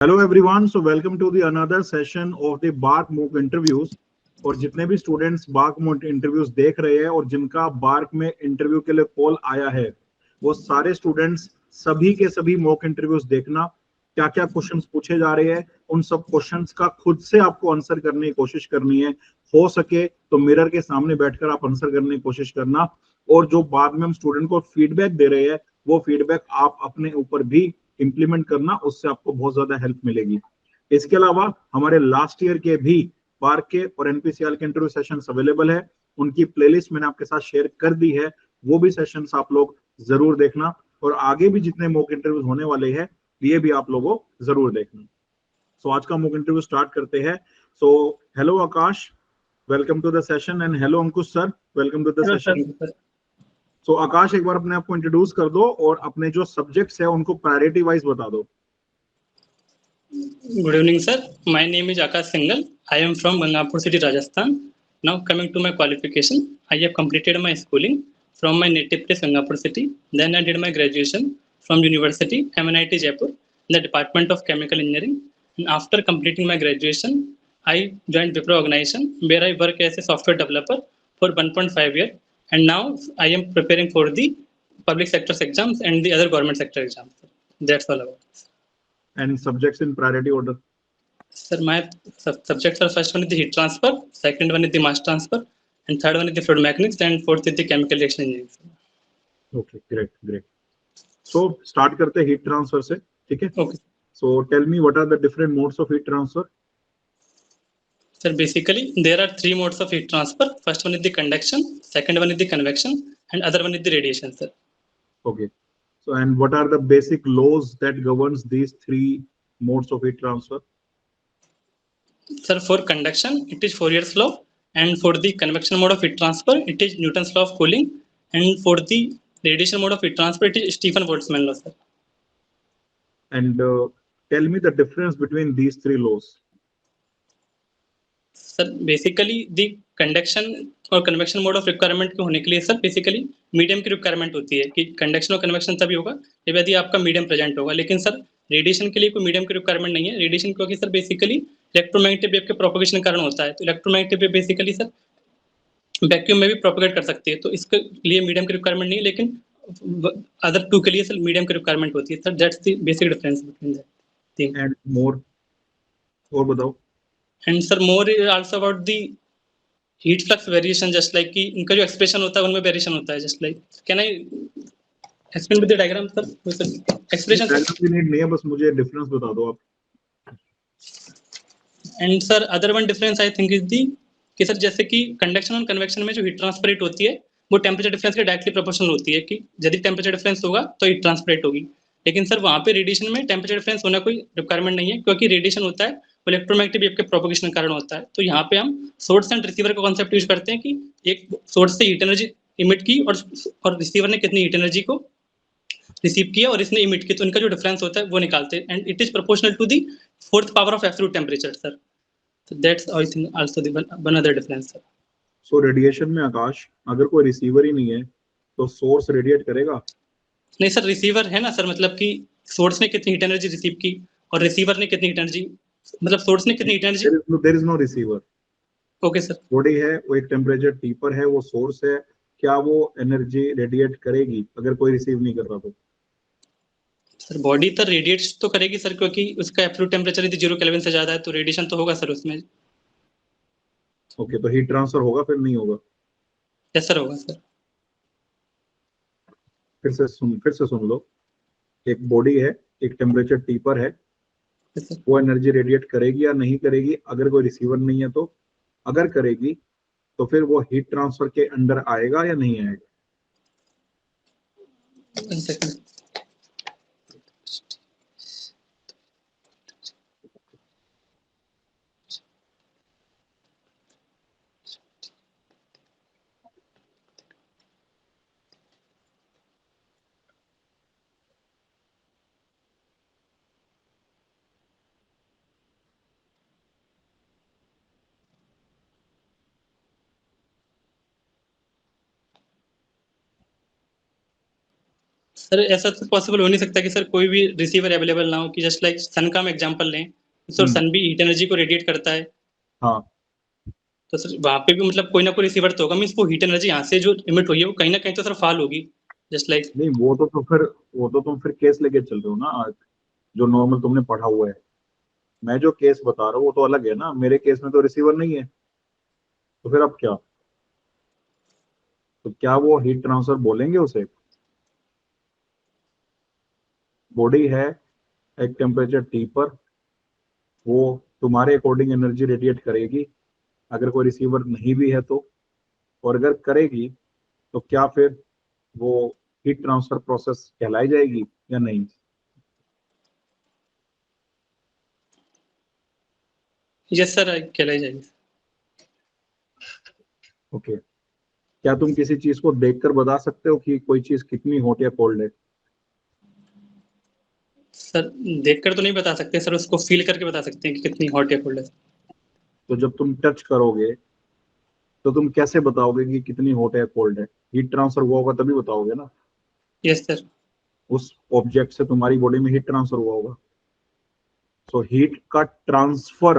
Hello everyone, so welcome to the another session of the BARC mock interviews. और जितने भी students bark mock interviews देख रहे हैं और जिनका बार्क में इंटरव्यू के लिए कॉल आया है, वो सारे स्टूडेंट्स सभी के सभी मॉक इंटरव्यूज देखना। क्या क्या क्वेश्चंस पूछे जा रहे हैं, उन सब क्वेश्चंस का खुद से आपको आंसर करने की कोशिश करनी है। हो सके तो मिरर के सामने बैठकर आप आंसर करने की कोशिश करना। और जो बाद में हम स्टूडेंट को फीडबैक दे रहे हैं, वो फीडबैक आप अपने ऊपर भी इंप्लीमेंट करना, उससे आपको बहुत ज्यादा हेल्प मिलेगी। इसके अलावा हमारे लास्ट ईयर के भी बार के और एनपीसीआर के इंटरव्यू सेशंस अवेलेबल है। उनकी प्लेलिस्ट मैंने आपके साथ शेयर कर दी है, वो भी सेशंस आप लोग जरूर देखना। और आगे भी जितने मॉक इंटरव्यूज होने वाले हैं, ये भी आप लोगों जरूर देखना। सो आज का मॉक इंटरव्यू स्टार्ट करते हैं। So hello Aakash, welcome to the session, and hello Ankush sir, welcome to the hello session. Sir. So Aakash, एक बार अपने आप को इंट्रोड्यूस कर दो और अपने जो सब्जेक्ट्स है उनको प्रायोरिटी वाइज बता दो। Good evening, sir. My name is Akash Singhal. I am from Gangapur city, Rajasthan. Now coming to my qualification, I have completed my schooling from my native place, Gangapur city. Then I did my graduation from University MNIT Jaipur in the Department of Chemical Engineering. And after completing my graduation, I joined Wipro organization where I work as a software developer for 1.5 years. And now I am preparing for the public sector exams and the other government sector exams. That's all about it. And subjects in priority order. Sir, my subjects are first one is the heat transfer, second one is the mass transfer, and third one is the fluid mechanics, and fourth is the chemical reaction engineering. Okay, great, great. So start करते हैं heat transfer से, ठीक है? Okay. So tell me what are the different modes of heat transfer? Sir, basically there are three modes of heat transfer. First one is the conduction, second one is the convection, and other one is the radiation, sir. Okay. So and what are the basic laws that governs these three modes of heat transfer? Sir, for conduction it is Fourier's law, and for the convection mode of heat transfer it is Newton's law of cooling, and for the radiation mode of heat transfer it is Stephen Boltzmann law, sir. And tell me the difference between these three laws. Sir basically the conduction और convection mode of requirement के होने के लिए sir basically medium की requirement होती है कि conduction और कन्वेक्शन तभी होगा जब यदि आपका मीडियम प्रेजेंट होगा। लेकिन सर रेडिएशन के लिए कोई मीडियम की रिक्वायरमेंट नहीं है। रेडिएशन क्योंकि सर बेसिकली इलेक्ट्रोमैग्नेटिक वेव के प्रोपगेशन के कारण होता है, तो electromagnetic wave basically sir vacuum में भी प्रोपगेट कर सकती है, तो इसके लिए मीडियम की रिक्वायरमेंट नहीं है। लेकिन अदर टू के लिए सर मीडियम की रिक्वायरमेंट होती है। Sir that's the basic difference between that thing. And more, और बताओ। And sir more is also about the heat flux variation, just like कि इनका जो एक्सप्रेशन होता है उनमें वेरिएशन होता है। Just like can I explain with the diagram sir? Expression sir. Diagram की नीड नहीं है, बस मुझे डिफरेंस बता दो आप। And sir other one difference I think is the कि सर जैसे कि कंडक्शन और कन्वेक्शन में जो हीट ट्रांसफर रेट होती है वो टेम्परेचर डिफरेंस के डायरेक्टली प्रोपोर्शनल होती है, कि यदि टेम्परेचर डिफरेंस होगा तो हीट ट्रांसफर रेट होगी। लेकिन सर वहाँ पे रेडिएशन में टेम्परेचर डिफरेंस होना कोई रिक्वायरमेंट नहीं है, क्योंकि रेडिएशन होता है इलेक्ट्रोमैग्नेटिक वेव के प्रोपगेशन के कारण होता है। तो यहाँ पे हम सोर्स एंड रिसीवर का कॉन्सेप्ट यूज करते हैं कि एक सोर्स से हीट एनर्जी इमिट की और रिसीवर ने कितनी हीट एनर्जी को रिसीव किया और इसने इमिट की, तो इनका जो डिफरेंस होता है वो निकालते हैं। And it is proportional to the fourth power of absolute temperature sir. So that's I think also the one other difference, sir. So radiation में आकाश, अगर कोई रिसीवर ही नहीं है तो सोर्स रेडिएट करेगा? नहीं सर, रिसीवर है ना सर, मतलब कि सोर्स ने कितनी हीट एनर्जी रिसीव की और रिसीवर ने कितनी हीट एनर्जी, मतलब सोर्स ने कितनी heat energy. There is no receiver. Okay sir. Body है, वो एक टेम्परेचर टी पर है, वो सोर्स है। क्या वो एनर्जी रेडिएट करेगी अगर कोई रिसीव नहीं कर रहा तो? सर बॉडी तो रेडिएट तो करेगी सर, क्योंकि उसका एब्सोल्यूट टेम्परेचर यदि 0 केल्विन से ज्यादा है तो रेडिएशन तो होगा सर उसमें। ओके, तो हीट ट्रांसफर होगा फिर नहीं होगा? यस सर, होगा सर। फिर से सुन लो। एक बॉडी है, एक टेम्परेचर टी पर है, Yes, sir. वो एनर्जी रेडिएट करेगी या नहीं करेगी अगर कोई रिसीवर नहीं है तो? अगर करेगी तो फिर वो हीट ट्रांसफर के अंडर आएगा या नहीं आएगा? One second. सर ऐसा तो पॉसिबल हो नहीं सकता कि सर कोई भी रिसीवर अवेलेबल ना हो, कि जस्ट लाइक सन का हम एग्जांपल लें, सर सन भी हीट एनर्जी को रेडिएट करता है। हाँ, तो सर वहाँ पे भी मतलब कोई ना कोई रिसीवर तो होगा, मींस वो हीट एनर्जी यहाँ से जो इमिट हुई है वो कहीं ना कहीं तो सर फॉल होगी, जस्ट लाइक। नहीं वो तो तुम फिर केस लेके चल रहे हो ना, जो नॉर्मल तुमने पढ़ा हुआ है। मैं जो केस बता रहा हूँ वो तो अलग है ना, मेरे केस में तो रिसीवर नहीं है, तो फिर अब क्या? तो क्या वो हीट ट्रांसफर बोलेंगे उसे? बॉडी है एक टेम्परेचर टी पर, वो तुम्हारे अकॉर्डिंग एनर्जी रेडिएट करेगी, अगर कोई रिसीवर नहीं भी है तो। और अगर करेगी तो क्या फिर वो हीट ट्रांसफर प्रोसेस कहलाई जाएगी या नहीं? यस सर, कहलाई जाएगी। ओके, क्या तुम किसी चीज को देखकर बता सकते हो कि कोई चीज कितनी हॉट या कोल्ड है? सर देखकर तो नहीं बता सकते सर, उसको फील करके बता सकते हैं कि कितनी हॉट या कोल्ड है। तो जब तुम टच करोगे तो तुम कैसे बताओगे कि कितनी हॉट है या कोल्ड है? हीट ट्रांसफर हुआ होगा तभी बताओगे ना। Yes sir. उस ऑब्जेक्ट से तुम्हारी बॉडी में हीट ट्रांसफर हुआ होगा। सो हीट का ट्रांसफर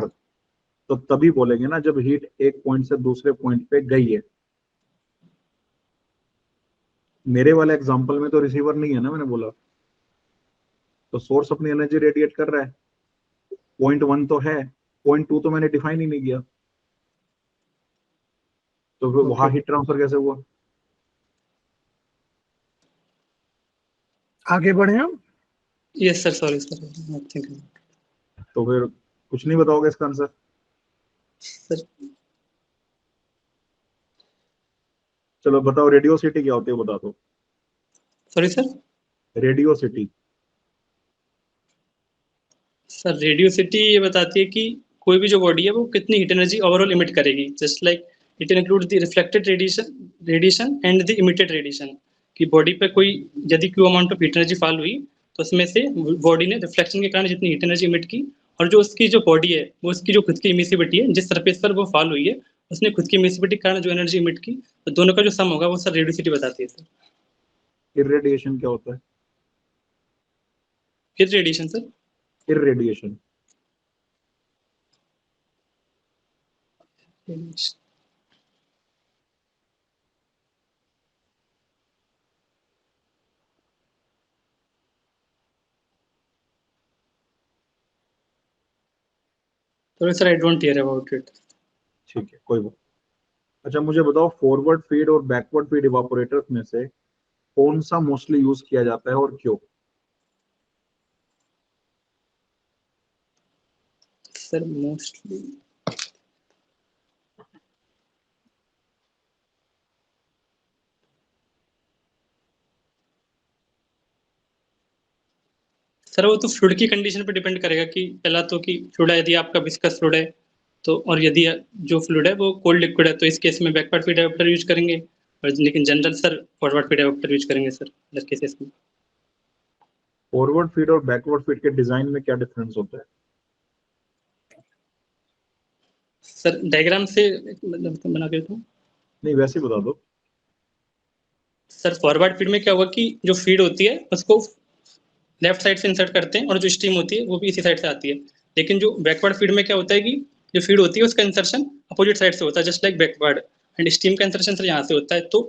तो तभी बोलेंगे ना जब हीट एक पॉइंट से दूसरे पॉइंट पे गई है। मेरे वाले एग्जांपल में तो रिसीवर नहीं है ना, मैंने बोला। तो सोर्स अपनी एनर्जी रेडिएट कर रहा है, पॉइंट 1 तो है, पॉइंट 2 तो मैंने डिफाइन ही नहीं किया, तो फिर वहां हीट ट्रांसफर कैसे हुआ? आगे बढ़े हम। Yes sir, sorry sir, thinking. तो फिर कुछ नहीं बताओगे इसका आंसर? सर चलो बताओ, रेडियोसिटी क्या होती है, बता दो। Sorry sir. Radiosity. Sir radiosity ये बताती है कि कोई भी जो बॉडी है वो कितनी हीट एनर्जी ओवरऑल इमिट करेगी, just like it include the reflected radiation and the emitted radiation. कि बॉडी पे कोई यदि Q amount of heat energy fall हुई तो उसमें से बॉडी ने रिफ्लेक्शन के कारण जितनी हीट एनर्जी इमिट की, और जो उसकी जो बॉडी है वो उसकी जो खुद की इमिसिविटी है, जिस सरफेस पर वो फॉल हुई है उसने खुद की इमिसिविटी के कारण जो एनर्जी इमिट की, तो दोनों का जो सम होगा वो सर रेडियोसिटी बताती है सर। इररेडिएशन क्या होता है? फिर रेडिएशन सर। इररेडिएशन। तो sir I don't hear about it. ठीक है, कोई बात। अच्छा मुझे बताओ, फॉरवर्ड फीड और बैकवर्ड फीड इवापोरेटर्स में से कौन सा मोस्टली यूज किया जाता है और क्यों? सर मोस्टली सर वो तो फ्लूइड की कंडीशन पे डिपेंड करेगा कि पहला तो कि फ्लूइड है, यदि आपका विस्कस फ्लूइड है तो, और यदि जो फ्लूइड है वो कोल्ड लिक्विड है तो इस केस में बैकवर्ड फीड एडाप्टर यूज करेंगे, और लेकिन general sir forward feed adapter use करेंगे सर अदर केसेस में। फॉरवर्ड फीड और बैकवर्ड फीड के डिजाइन में क्या डिफरेंस होता है? सर डायग्राम से मतलब बना के देता हूँ। नहीं, वैसे ही बता दो। सर फॉरवर्ड फीड में क्या होगा कि जो फीड होती है उसको लेफ्ट साइड से इंसर्ट करते हैं और जो स्टीम होती है वो भी इसी साइड से आती है, लेकिन जो बैकवर्ड फीड में क्या होता है कि जो फीड होती है उसका इंसर्शन अपोजिट साइड से होता है, just like backward, and steam का इंसर्शन सर यहाँ से होता है। तो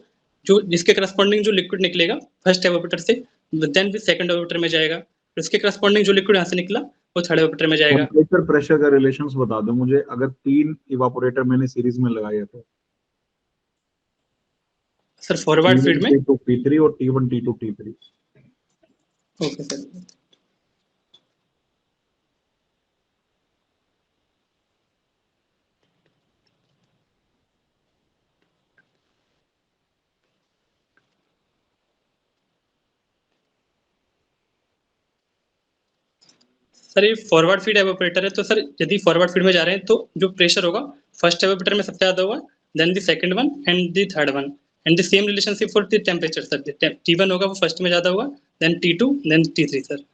जो जिसके करस्पॉन्डिंग जो लिक्विड निकलेगा फर्स्ट एवापोरेटर से, देन भी सेकंड एवापोरेटर में जाएगा, फिर उसके करस्पॉन्डिंग जो लिक्विड यहाँ से निकला वो थर्ड एवापोरेटर में जाएगा। टेम्परेचर प्रेशर का रिलेशंस बता दो मुझे, अगर 3 इवापोरेटर मैंने सीरीज में लगाए तो। सर फॉरवर्ड T1 फीड में T2 T3 और T1 T2 T3। Okay sir. Sir ये फॉरवर्ड फीड एवापोरेटर है, तो सर यदि फॉरवर्ड फीड में जा रहे हैं तो जो प्रेशर होगा फर्स्ट एवापोरेटर में सबसे ज्यादा होगा, then the second one and the third one, and the same relationship for the temperature sir, T1 होगा वो फर्स्ट में ज्यादा होगा, then T2 then T3 sir.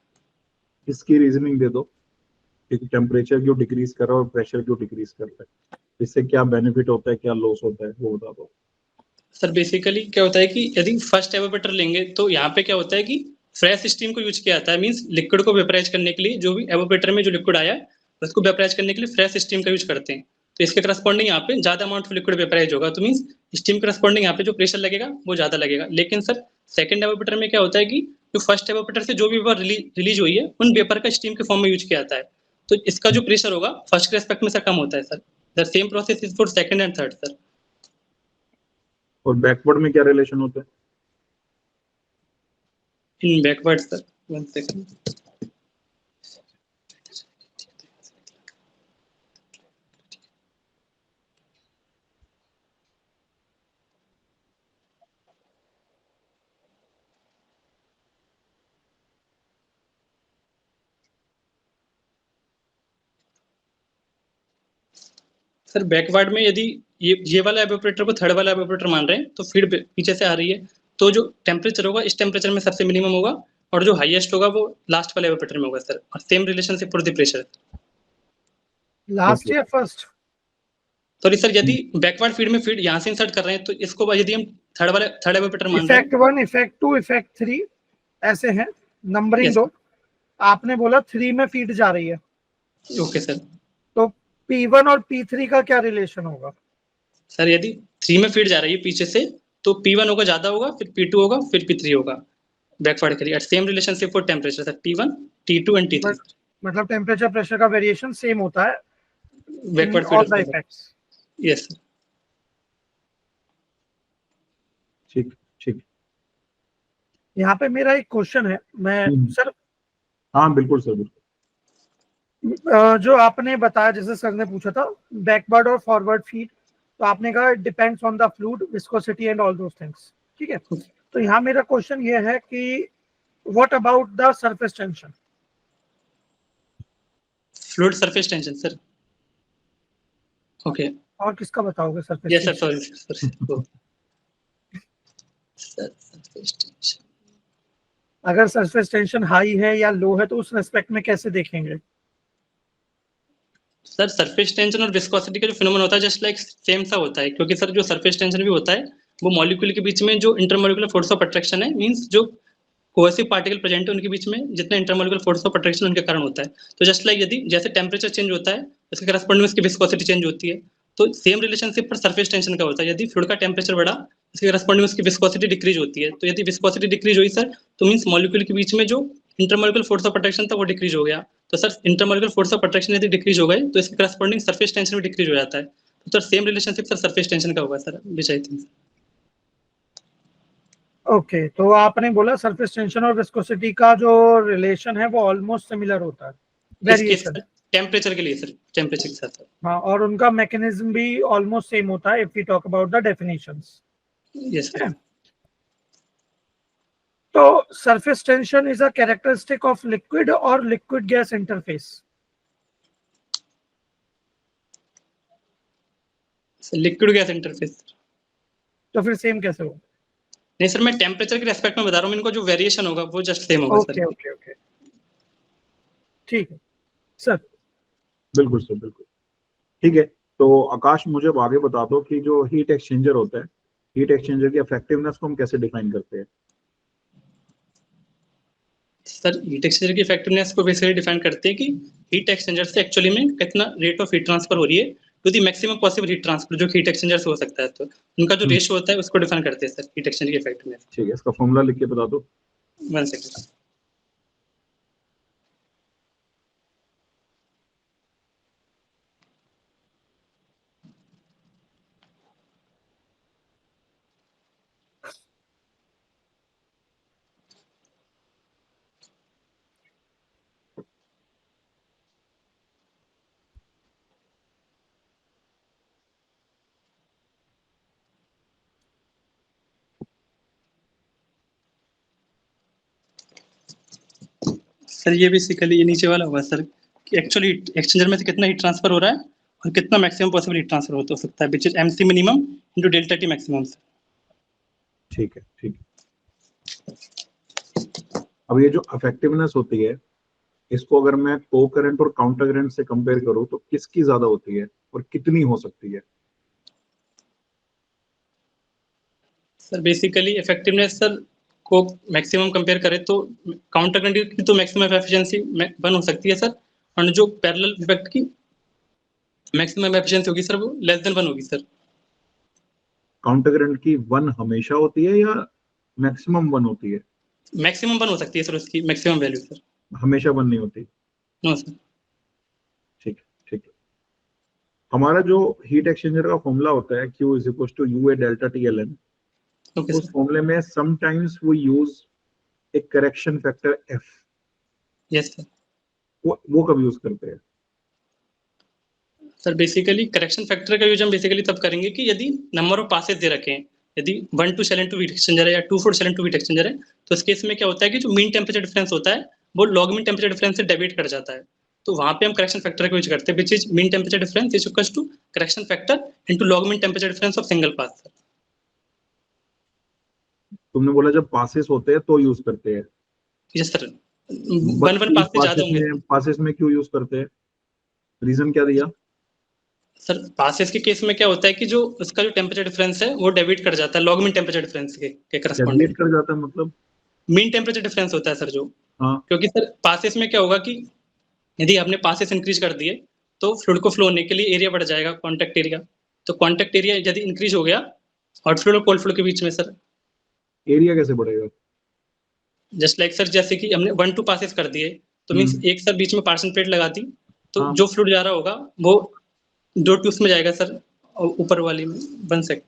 इसकी रीजनिंग दे दो कि टेम्परेचर क्यों डिक्रीज कर रहा है और प्रेशर क्यों डिक्रीज कर रहा है, इससे क्या बेनिफिट होता है, क्या लॉस होता है, वो बता दो। सर बेसिकली क्या होता है कि यदि फर्स्ट एवापोरेटर लेंगे तो यहाँ पे क्या होता है कि फ्रेश स्टीम को यूज किया जाता है, मींस लिक्विड को वेपराइज करने के लिए, जो भी एवापोरेटर में जो लिक्विड आया है उसको वेपराइज करने के लिए फ्रेश स्टीम का यूज करते हैं। तो इसके करस्पॉन्डिंग यहाँ पे ज्यादा अमाउंट ऑफ लिक्विड वेपराइज होगा, तो मींस स्टीम करस्पॉन्डिंग यहाँ पे जो प्रेशर लगेगा वो ज्यादा लगेगा। लेकिन सर सेकंड एवापोरेटर में क्या होता है कि जो फर्स्ट एवापोरेटर से जो भी वेपर रिलीज हुई है उन वेपर का स्टीम के फॉर्म में यूज किया जाता है, तो इसका जो प्रेशर होगा फर्स्ट के रेस्पेक्ट में सर कम होता है sir. The same process is for second and third sir. और बैकवर्ड में क्या रिलेशन होता है? इन backward sir, 1 second. Sir backward में यदि ये वाला एवापोरेटर को थर्ड वाला एवापोरेटर मान रहे हैं तो फीड पीछे से आ रही है, तो जो टेम्परेचर होगा इस टेम्परेचर में सबसे मिनिमम होगा और जो हाईएस्ट होगा वो लास्ट वाले एवापोरेटर में होगा सर। और same relationship for the pressure. Last या फर्स्ट? सॉरी सर, यदि बैकवर्ड फीड में फीड यहाँ से इंसर्ट कर रहे हैं तो इसको यदि हम थर्ड एवापोरेटर मान रहे हैं, इफेक्ट 1, इफेक्ट 2, इफेक्ट 3 ऐसे हैं नंबरिंग। दो आपने बोला 3 में फीड जा रही है। Okay sir. तो P1 और P3 का क्या रिलेशन होगा? सर यदि 3 में फीड जा रही है पीछे से तो P1 होगा ज्यादा होगा, फिर P2 होगा, फिर P3 होगा बैकवर्ड के लिए। Same relationship for temperature sir, T1 T2 and T3। मतलब टेम्परेचर प्रेशर का वेरिएशन सेम होता है backward all the feed. Effects. Yes sir. ठीक ठीक। यहाँ पे मेरा एक क्वेश्चन है, मैं सर। हाँ बिल्कुल सर, बिल्कुल। जो आपने बताया, जैसे सर ने पूछा था बैकवर्ड और फॉरवर्ड फीड, तो आपने कहा depends on the fluid viscosity and all those things, ठीक है। तो यहाँ मेरा क्वेश्चन ये है कि what about the surface tension? Fluid surface tension sir. Okay. और किसका बताओगे? Surface? Yes sir, sorry sir. Surface tension, अगर सरफेस टेंशन हाई है या लो है तो उस रेस्पेक्ट में कैसे देखेंगे? सर सरफेस टेंशन और विस्कोसिटी का जो फिनोमेनन होता है जस्ट लाइक सेम सा होता है, क्योंकि सर जो सरफेस टेंशन भी होता है वो मॉलिक्यूल के बीच में जो इंटरमॉलिक्यूलर फोर्स ऑफ अट्रैक्शन है, मींस जो कोहेसिव पार्टिकल प्रेजेंट है उनके बीच में जितना इंटरमॉलिक्यूलर फोर्स ऑफ अट्रैक्शन उनके कारण होता है। तो जस्ट लाइक यदि जैसे टेम्परेचर चेंज होता है उसके करस्पॉन्डिंग में उसकी विस्कोसिटी चेंज होती है, तो सेम रिलेशनशिप पर सरफेस टेंशन का होता है। यदि फ्लूइड का टेम्परेचर बढ़ा उसके करस्पॉन्डिंग में उसकी विस्कोसिटी डिक्रीज होती है, तो यदि विस्कोसिटी डिक्रीज हुई सर तो मींस मॉलिक्यूल के बीच में जो इंटरमॉलिक्यूलर फोर्स ऑफ अट्रैक्शन था वो डिक्रीज हो गया। तो sir intermolecular force of attraction यदि डिक्रीज हो गए तो इसके करस्पॉन्डिंग सरफेस टेंशन भी डिक्रीज हो जाता है। तो sir same relationship sir surface tension का होगा sir, which I think. Okay, तो आपने बोला सरफेस टेंशन और विस्कोसिटी का जो रिलेशन है वो ऑलमोस्ट सिमिलर होता है वेरिएशन टेम्परेचर के लिए सर, टेम्परेचर के साथ। हाँ, और उनका मैकेनिज्म भी ऑलमोस्ट सेम होता है if we talk about the definitions. Yes sir. तो surface tension is a characteristic of liquid और liquid gas interface. Liquid gas interface. तो फिर सेम कैसे होगा? नहीं सर, मैं टेम्परेचर के रेस्पेक्ट में बता रहा हूँ, इनको जो वेरिएशन होगा वो जस्ट सेम होगा सर। ओके ओके ओके, ठीक है सर। बिल्कुल सर, बिल्कुल ठीक है। तो आकाश मुझे अब आगे बता दो कि जो हीट एक्सचेंजर होता है, हीट एक्सचेंजर की इफेक्टिवनेस को हम कैसे डिफाइन करते हैं? सर हीट एक्सचेंजर की इफेक्टिवनेस को बेसिकली डिफाइन करते हैं कि हीट एक्सचेंजर से एक्चुअली में कितना रेट ऑफ हीट ट्रांसफर हो रही है to the maximum possible heat transfer जो हीट एक्सचेंजर से हो सकता है, तो उनका जो रेशियो होता है उसको डिफाइन करते हैं सर हीट एक्सचेंजर की इफेक्टिवनेस। ठीक है, इसका फॉर्मूला लिख के बता दो। 1 सेकंड। सर ये बेसिकली ये नीचे वाला होगा सर कि एक्चुअली एक्सचेंजर में से कितना हीट ट्रांसफर हो रहा है और कितना मैक्सिमम पॉसिबल हीट ट्रांसफर हो सकता है, which is MC minimum into delta T maximum sir. ठीक है, ठीक है। अब ये जो इफेक्टिवनेस होती है इसको अगर मैं को करंट और काउंटर करंट से कंपेयर करूं तो किसकी ज्यादा होती है और कितनी हो सकती है? सर बेसिकली इफेक्टिवनेस सर को मैक्सिमम कंपेयर करें तो काउंटर करंट की तो मैक्सिमम एफिशिएंसी 1 हो सकती है सर, और जो पैरेलल इफेक्ट की मैक्सिमम एफिशिएंसी होगी सर वो लेस देन 1 होगी सर। काउंटर करंट की 1 हमेशा होती है या मैक्सिमम 1 होती है? मैक्सिमम 1 हो सकती है सर उसकी मैक्सिमम वैल्यू सर। हमेशा 1 नहीं होती। No sir. ठीक है, ठीक है। हमारा जो हीट एक्सचेंजर का फॉर्मूला होता है Q is equal to UA delta TLN, okay उस सर। फॉर्मूले में sometimes we use a correction factor F। Yes sir. वो कब यूज करते हैं? सर बेसिकली करेक्शन फैक्टर का यूज हम बेसिकली तब करेंगे कि यदि नंबर ऑफ पासेस दे रखे हैं, यदि 1 to shell into heat exchanger है या 2 for shell into heat exchanger है, तो इस केस में क्या होता है कि जो मीन टेम्परेचर डिफरेंस होता है वो लॉग मीन टेम्परेचर डिफरेंस से डेविएट कर जाता है। तो वहां पे हम करेक्शन फैक्टर का यूज करते हैं, which is mean temperature difference is equal to correction factor into log mean temperature difference of single pass. तुमने बोला जब पासेस होते हैं तो यूज करते हैं, यस सर। 1 बाकी पास से ज्यादा होंगे। पासेस में क्यों यूज करते हैं? रीजन क्या दिया? सर पासेस के केस में क्या होता है कि जो उसका जो टेम्परेचर डिफरेंस है वो डेविएट कर जाता है लॉग मीन टेम्परेचर डिफरेंस के करस्पॉन्डिंग। डेविएट कर जाता है मतलब? मीन टेम्परेचर डिफरेंस होता है सर जो, हाँ, क्योंकि सर पासेस में क्या होगा कि यदि आपने पासेस इंक्रीज कर दिए तो फ्लूइड को फ्लो होने के लिए एरिया बढ़ जाएगा, कॉन्टैक्ट एरिया। तो कॉन्टैक्ट एरिया यदि इंक्रीज हो गया हॉट फ्लूइड और कोल्ड फ्लूइड के बीच में सर, एरिया कैसे बढ़ेगा? जस्ट लाइक सर जैसे कि हमने 1 2 पासेस कर दिए तो मीन्स एक सर बीच में पार्सन प्लेट लगा दी, तो हाँ, जो फ्लूइड जा रहा होगा वो 2 ट्यूब्स में जाएगा सर, और ऊपर वाली में 1 सेकंड।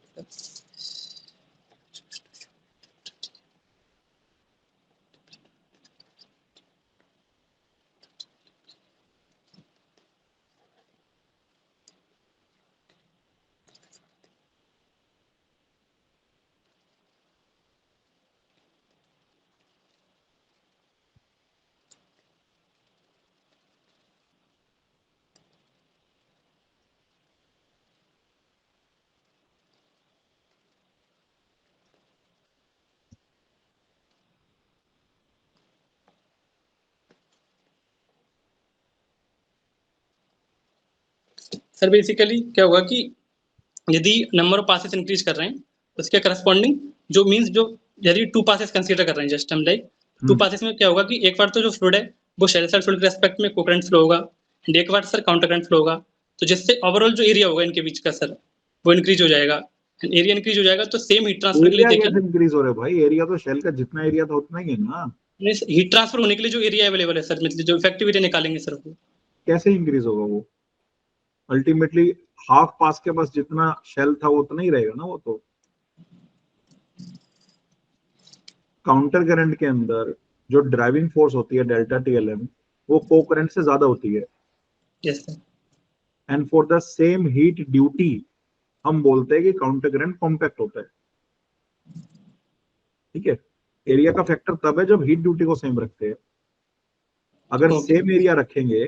सर बेसिकली क्या होगा कि यदि नंबर ऑफ पासेस इंक्रीज कर रहे हैं तो उसके करस्पॉन्डिंग जो मींस जो यदि 2 पासेस कंसीडर कर रहे हैं जस्ट हम लाइक 2 पासेस में क्या होगा कि एक बार तो जो फ्लूइड है वो शेल साइड फ्लूइड के रेस्पेक्ट में कोकरेंट फ्लो होगा एंड एक बार सर काउंटर करंट फ्लो होगा, तो जिससे ओवरऑल जो एरिया होगा इनके बीच का सर वो इंक्रीज हो जाएगा। एरिया इंक्रीज हो जाएगा तो सेम हीट ट्रांसफर के लिए एरिया देखिए, कैसे इंक्रीज हो रहा है भाई? एरिया तो शेल का जितना एरिया था उतना ही है ना। हीट ट्रांसफर होने के लिए जो एरिया अवेलेबल है सर, मतलब जो इफेक्टिव एरिया निकालेंगे सर वो। कैसे इंक्रीज होगा वो? अल्टीमेटली हाफ पास के पास जितना शेल था वो उतना ही रहेगा ना। वो तो काउंटर करंट के अंदर जो ड्राइविंग फोर्स होती है डेल्टा TLM, वो को करंट से ज्यादा होती है। Yes sir. And for the same heat duty हम बोलते हैं कि काउंटर करंट कॉम्पैक्ट होता है। ठीक है, एरिया का फैक्टर तब है जब हीट ड्यूटी को सेम रखते हैं। अगर ओके सेम एरिया रखेंगे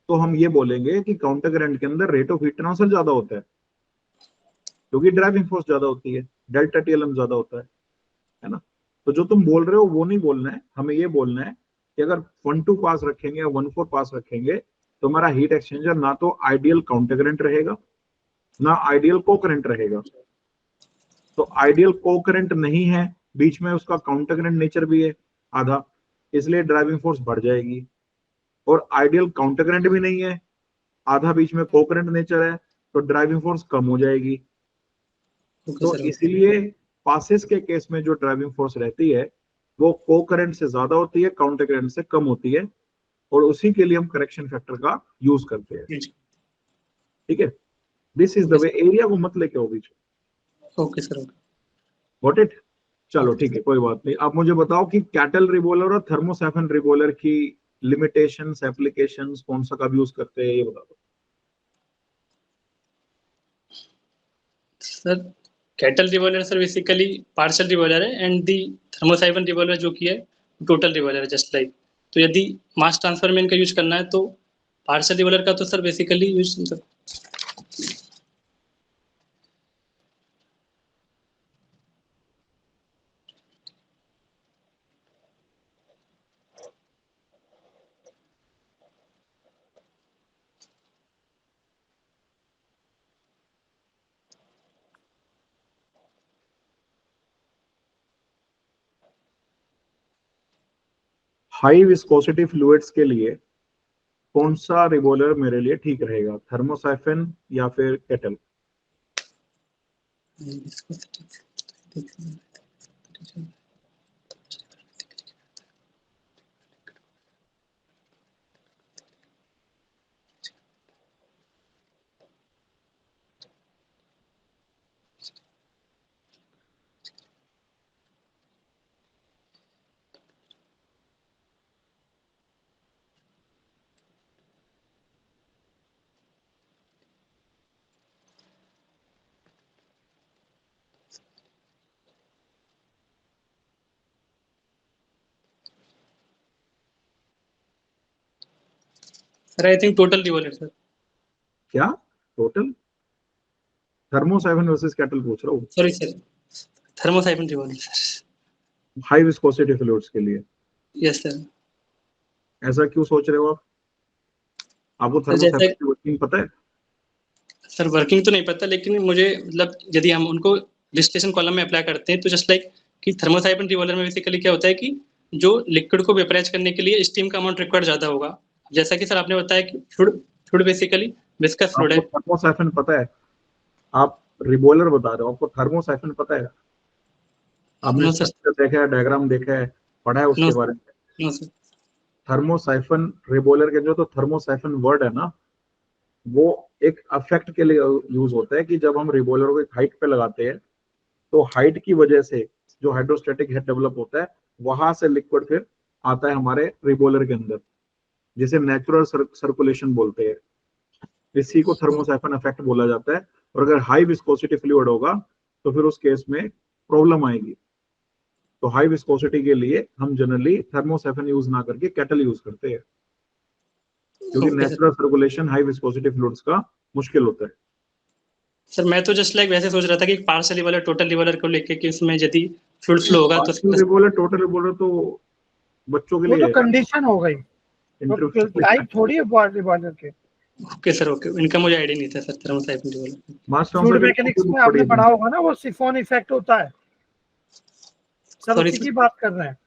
तो हम ये बोलेंगे कि काउंटर करंट के अंदर रेट ऑफ हीट ट्रांसफर ज्यादा होता है, क्योंकि ड्राइविंग फोर्स ज्यादा होती है, डेल्टा TLM ज्यादा होता है ना। तो जो तुम बोल रहे हो वो नहीं बोलना है, हमें ये बोलना है कि अगर 1 2 पास रखेंगे या 1 4 पास रखेंगे तो हमारा हीट एक्सचेंजर ना तो आइडियल काउंटर करंट रहेगा ना आइडियल को करंट रहेगा। तो आइडियल को करंट नहीं है, बीच में उसका काउंटर करंट नेचर भी है आधा, इसलिए ड्राइविंग फोर्स बढ़ जाएगी। और आइडियल काउंटर करंट भी नहीं है, आधा बीच में को करंट नेचर है, तो ड्राइविंग फोर्स कम हो जाएगी। ओके तो सर। इसलिए पासेस के केस में जो ड्राइविंग फोर्स रहती है वो को करंट से ज्यादा होती है, काउंटर करंट से कम होती है, और उसी के लिए हम करेक्शन फैक्टर का यूज करते हैं। ठीक है, this is the okay way. Sir. Area को मत लेके हो बीच में। Okay sir. Got it? चलो ठीक है, कोई बात नहीं। आप मुझे बताओ कि कैटल रिवॉल्वर और थर्मोसाइफन रिवॉल्वर की लिमिटेशंस, एप्लीकेशंस, कौन सा कब यूज करते हैं, ये बता दो। Sir cattle revolver sir basically partial revolver है एंड दी थर्मोसाइफन रिवॉल्वर जो कि है टोटल रिवॉल्वर है जस्ट लाइक। तो यदि मास ट्रांसफर में इनका यूज करना है तो पार्शियल रिवॉल्वर का तो sir basically use high viscosity fluids के लिए कौन सा रिबॉयलर मेरे लिए ठीक रहेगा, थर्मोसाइफन या फिर kettle? Sir I think total revolute sir. क्या टोटल? थर्मोसाइफन वर्सेस केटल पूछ रहा हूँ। Sorry sir, thermosiphon revolute sir. High viscosity fluids के लिए यस सर। ऐसा क्यों सोच रहे हो आप? आपको सर जैसे थर्मोसाइफन की वर्किंग पता है? सर वर्किंग तो नहीं पता, लेकिन मुझे मतलब यदि हम उनको डिस्टिलेशन कॉलम में अप्लाई करते हैं तो जस्ट लाइक कि थर्मोसाइफन रिवॉल्वर में बेसिकली क्या होता है कि जो लिक्विड को वेपराइज करने के लिए स्टीम का अमाउंट रिक्वायर्ड ज्यादा होगा। जैसा कि सर आपने बताया कि fluid fluid basically viscous fluid आपको है। थर्मोसाइफन पता है? आप रिबॉयलर बता रहे हो, आपको थर्मोसाइफन पता है? आपने नो सर। स्ट्रक्चर देखा है, डायग्राम देखा है, पढ़ा है नो उसके बारे में? No sir. थर्मोसाइफन रिबॉयलर के जो तो थर्मोसाइफन वर्ड है ना, वो एक अफेक्ट के लिए यूज होता है कि जब हम रिबॉयलर को एक हाइट पे लगाते हैं तो हाइट की वजह से जो हाइड्रोस्टैटिक हेड डेवलप होता है वहां से लिक्विड फिर आता है हमारे रिबॉयलर के अंदर, जिसे नेचुरल सर्कुलेशन बोलते हैं। इसी को थर्मोसाइफन इफेक्ट बोला जाता है। और अगर हाई विस्कोसिटी फ्लूइड होगा तो फिर उस केस में प्रॉब्लम आएगी। तो हाई विस्कोसिटी के लिए हम जनरली थर्मोसाइफन यूज ना करके केटल यूज करते हैं, क्योंकि okay sir. Natural circulation high viscosity fluids का मुश्किल होता है। सर मैं तो जस्ट लाइक वैसे सोच रहा था कि पार्शियल रिवॉल्वर टोटल रिवॉल्वर को लेके कि उसमें यदि फ्लूइड फ्लो होगा तो पार्शियल रिबॉयलर टोटल रिबॉयलर तो बच्चों के वो लिए तो है, कंडीशन हो गई, तो टाइप थोड़ी है बॉयलर के। Okay sir. ओके, इनका मुझे आइडिया नहीं था सर थर्मोसाइफन रिवॉल्वर। मास फ्लूइड ट्रांसफर के लिए कौन मैकेनिक्स सी में बुक पढ़ी आपने है पढ़ा तुमने? होगा ना, वो सिफोन इफेक्ट होता है सर, सॉरी उसी सर। की बात कर रहे हैं।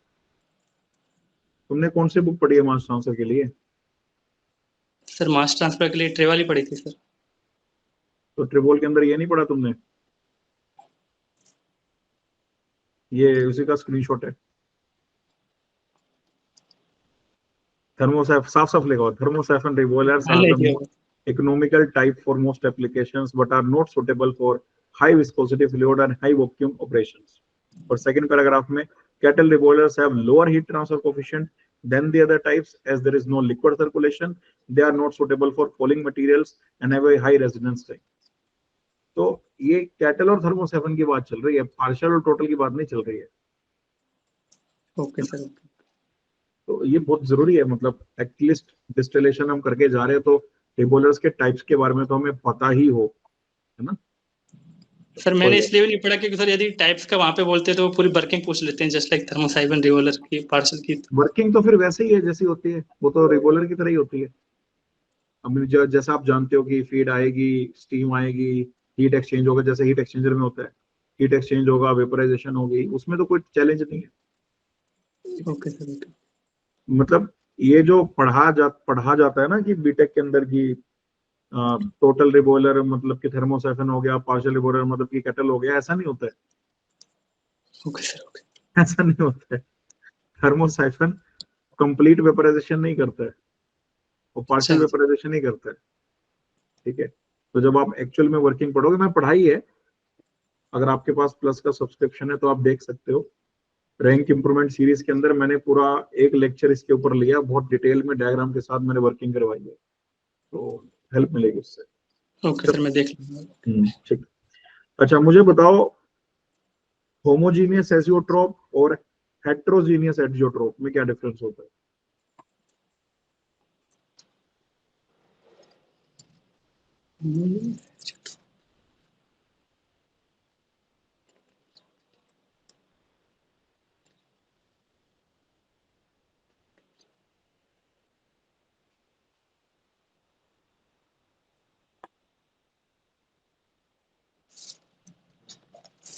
तुमने कौन सी बुक पढ़ी है मास ट्रांसफर के लिए? सर मास ट्रांसफर के लिए ट्रे वाली पड़ी थी सर। तो ट्रिबोल के अंदर ये नहीं पढ़ा तुमने? ये उसी का स्क्रीनशॉट है। थर्मोसाइफ साफ साफ लिखा हुआ, थर्मोसाइफन रिवॉल्वर्स हाँ आर नहीं द दिया। economical type for most applications but are not suitable for high viscosity fluid and high vacuum operations. और second paragraph में kettle revolvers have lower heat transfer coefficient than the other types as there is no liquid circulation. They are not suitable for falling materials and have a high resonance time. तो ये cattle और thermosiphon की बात चल रही है, partial और total की बात नहीं चल रही है। Okay sir. तो ये बहुत जरूरी है, मतलब एटलीस्ट डिस्टिलेशन हम करके जा रहे हैं तो रिबॉयलर्स के टाइप्स के बारे में तो हमें पता ही हो, है ना? सर मैंने इसलिए भी नहीं पढ़ा क्योंकि सर यदि टाइप्स का वहां पे बोलते तो पूरी वर्किंग पूछ लेते हैं जस्ट लाइक थर्मोसाइफन रिवॉल्वर की पार्शियल की। वर्किंग तो फिर वैसे ही है जैसी होती है, वो तो रिबॉयलर की तरह ही होती है। अब जैसा आप जानते हो कि फीड आएगी, स्टीम आएगी, हीट एक्सचेंज होगा, जैसे हीट एक्सचेंजर में होता है, हीट एक्सचेंज होगा, वेपराइजेशन होगी, उसमें तो कोई चैलेंज नहीं है। Okay sir. ओके मतलब ये जो पढ़ा जाता है ना कि बीटेक के अंदर की टोटल रिबॉयलर मतलब कि थर्मोसाइफन हो गया, पार्शियल रिबॉयलर मतलब कि केटल हो गया, ऐसा नहीं होता है। Okay sir. ओके ऐसा नहीं होता है। थर्मोसाइफन कंप्लीट वेपराइजेशन नहीं करता है, वो पार्शियल सर। वेपराइजेशन ही करता है। ठीक है, तो जब आप एक्चुअल में वर्किंग पढ़ोगे, मैं पढ़ाई है, अगर आपके पास प्लस का सब्सक्रिप्शन है तो आप देख सकते हो। रैंक इंप्रूवमेंट सीरीज के अंदर मैंने पूरा एक लेक्चर इसके ऊपर लिया, बहुत डिटेल में डायग्राम के साथ मैंने वर्किंग करवाई है, तो हेल्प मिलेगी उससे। ओके सर मैं देख लूंगा। ठीक। अच्छा मुझे बताओ, होमोजीनियस एजियोट्रोप और हेट्रोजीनियस एजियोट्रोप में क्या डिफरेंस होता है?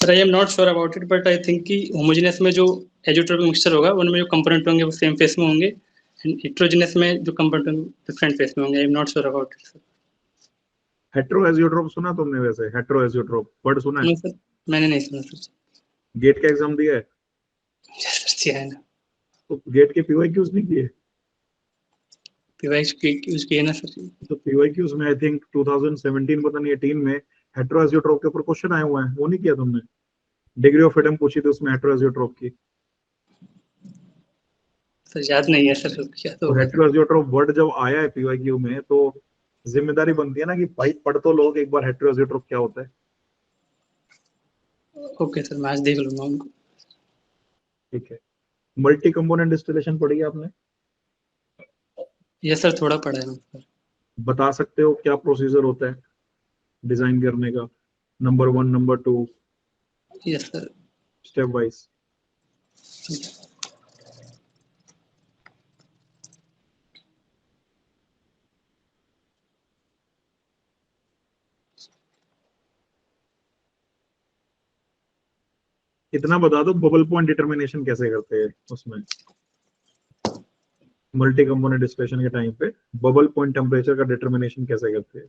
Sir I am not sure about it but I think कि होमोजेनियस में जो एजोट्रोपिक मिक्सचर होगा उनमें जो कंपोनेंट होंगे वो सेम फेस में होंगे, एंड हेटेरोजेनस में जो कंपोनेंट होंगे डिफरेंट फेस में होंगे। I am not sure about it sir. Heteroazeotrope सुना तुमने? वैसे हेटेरोएजियोट्रोप वर्ड सुना है? नहीं सर, मैंने नहीं सुना सर। गेट का एग्जाम दिया है? यस सर, किया है ना। तो गेट के पीवाईक्यूज नहीं किए? पीवाईक्यू की यूज किए ना सर। तो पीवाईक्यूज में आई थिंक 2017 पता नहीं 18 में हेटेरोएजियोट्रोप के ऊपर क्वेश्चन आए हुए हैं, वो नहीं किया तुमने? डिग्री ऑफ फ्रीडम पूछी थी उसमें हेटेरोएजियोट्रोप की। सर याद नहीं है सर, क्या तो तो हेटेरोएजियोट्रोप वर्ड जब आया है पीवाईक्यू में तो जिम्मेदारी बनती है ना कि भाई पढ़ तो लोग एक बार हेटेरोएजियोट्रोप क्या होता है। ओके सर, मैं आज देख लूंगा उनको। ठीक है। मल्टी कंपोनेंट डिस्टिलेशन पढ़ी है आपने? ये सर थोड़ा पढ़ा है सर। बता सकते हो क्या प्रोसीजर होता है डिजाइन करने का? Number 1, number 2, yes sir. Step wise. इतना बता दो, बबल पॉइंट डिटरमिनेशन कैसे करते हैं उसमें मल्टी कंपोनेंट डिस्टिलेशन के टाइम पे? बबल पॉइंट टेम्परेचर का डिटरमिनेशन कैसे करते हैं?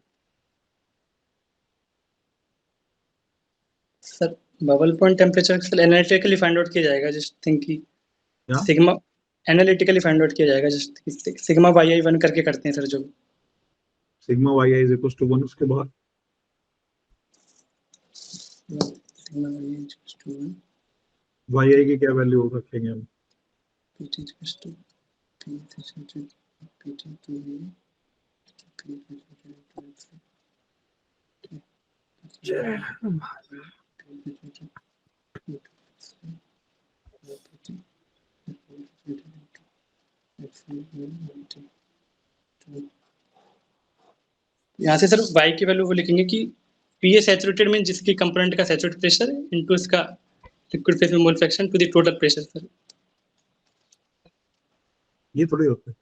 Sir bubble point temperature sir analytically find out किया जाएगा, जस्ट थिंक कि क्या? सिग्मा एनालिटिकली फाइंड आउट किया जाएगा, जस्ट सिग्मा बाई 1 करके करते हैं सर जो। Sigma y i is equal to 1, उसके बाद sigma by equals to 1 y i की क्या वैल्यू रखेंगे हम? PT equals to PT two यहाँ से सर y की वैल्यू वो लिखेंगे कि पी ए सैचुरेटेड मीन जिसकी कंपोनेंट का सैचुरेटेड प्रेशर इनटू इसका लिक्विड फेज में mole fraction to the total pressure sir. ये थोड़ी होता है।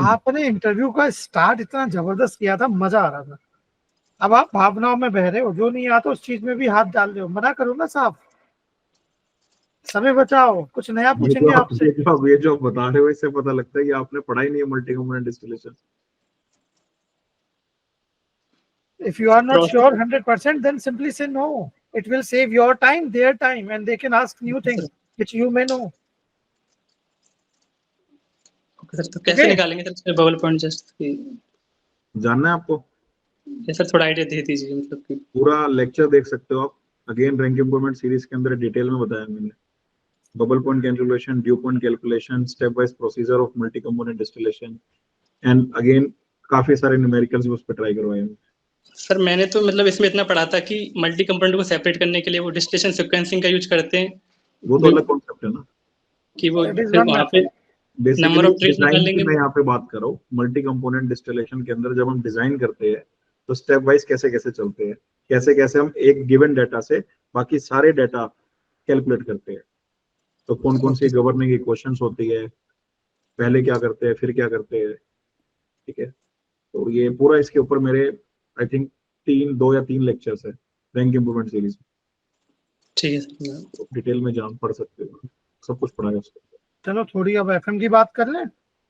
आपने इंटरव्यू का स्टार्ट इतना जबरदस्त किया था, मजा आ रहा था। अब आप भावनाओं में बह रहे हो, जो नहीं आता उस चीज में भी हाथ डाल रहे हो। मना करो ना साहब, समय बचाओ, कुछ नया पूछेंगे आपसे। ये जो आप बता रहे हो इससे पता लगता है कि आपने पढ़ा ही नहीं है multi component distillation. If you are not sure 100%, then simply say no. It will save your time, their time, and they can ask new things which you may know. Okay sir, तो कैसे निकालेंगे sir bubble point just जानना है आपको? ये sir थोड़ा idea दे दीजिए, मतलब कि पूरा लेक्चर देख सकते हो आप। अगेन रैंक इंप्रूवमेंट सीरीज के अंदर डिटेल में बताया मैंने। Bubble point calculation, due point calculation, step wise procedure of multi component distillation, and again काफी सारे न्यूमेरिकल्स भी उस पर ट्राई करवाए हैं। सर मैंने तो मतलब इसमें इतना पढ़ा था कि मल्टी कंपोनेंट को सेपरेट करने के लिए वो डिस्टिलेशन सीक्वेंसिंग का यूज करते हैं। वो तो अलग कॉन्सेप्ट है ना कि वो That is फिर one वहाँ method. पे नंबर ऑफ ट्रेस निकाल लेंगे। मैं यहाँ पे बात कर रहा हूँ मल्टी कंपोनेंट डिस्टिलेशन के अंदर जब हम डिजाइन करते हैं तो स्टेप वाइज कैसे कैसे चलते हैं, कैसे कैसे हम एक गिवन डाटा से बाकी सारे डाटा कैलकुलेट करते हैं। तो कौन कौन सी गवर्निंग इक्वेशंस होती है, पहले क्या करते हैं फिर क्या करते हैं। ठीक है, तो ये पूरा इसके ऊपर मेरे आई थिंक 2 या 3 लेक्चर्स है रैंक इंप्रूवमेंट सीरीज। ठीक है सर, तो डिटेल में जान पढ़ सकते हो, सब कुछ पढ़ाया उसको। चलो थोड़ी अब एफएम की बात कर लें।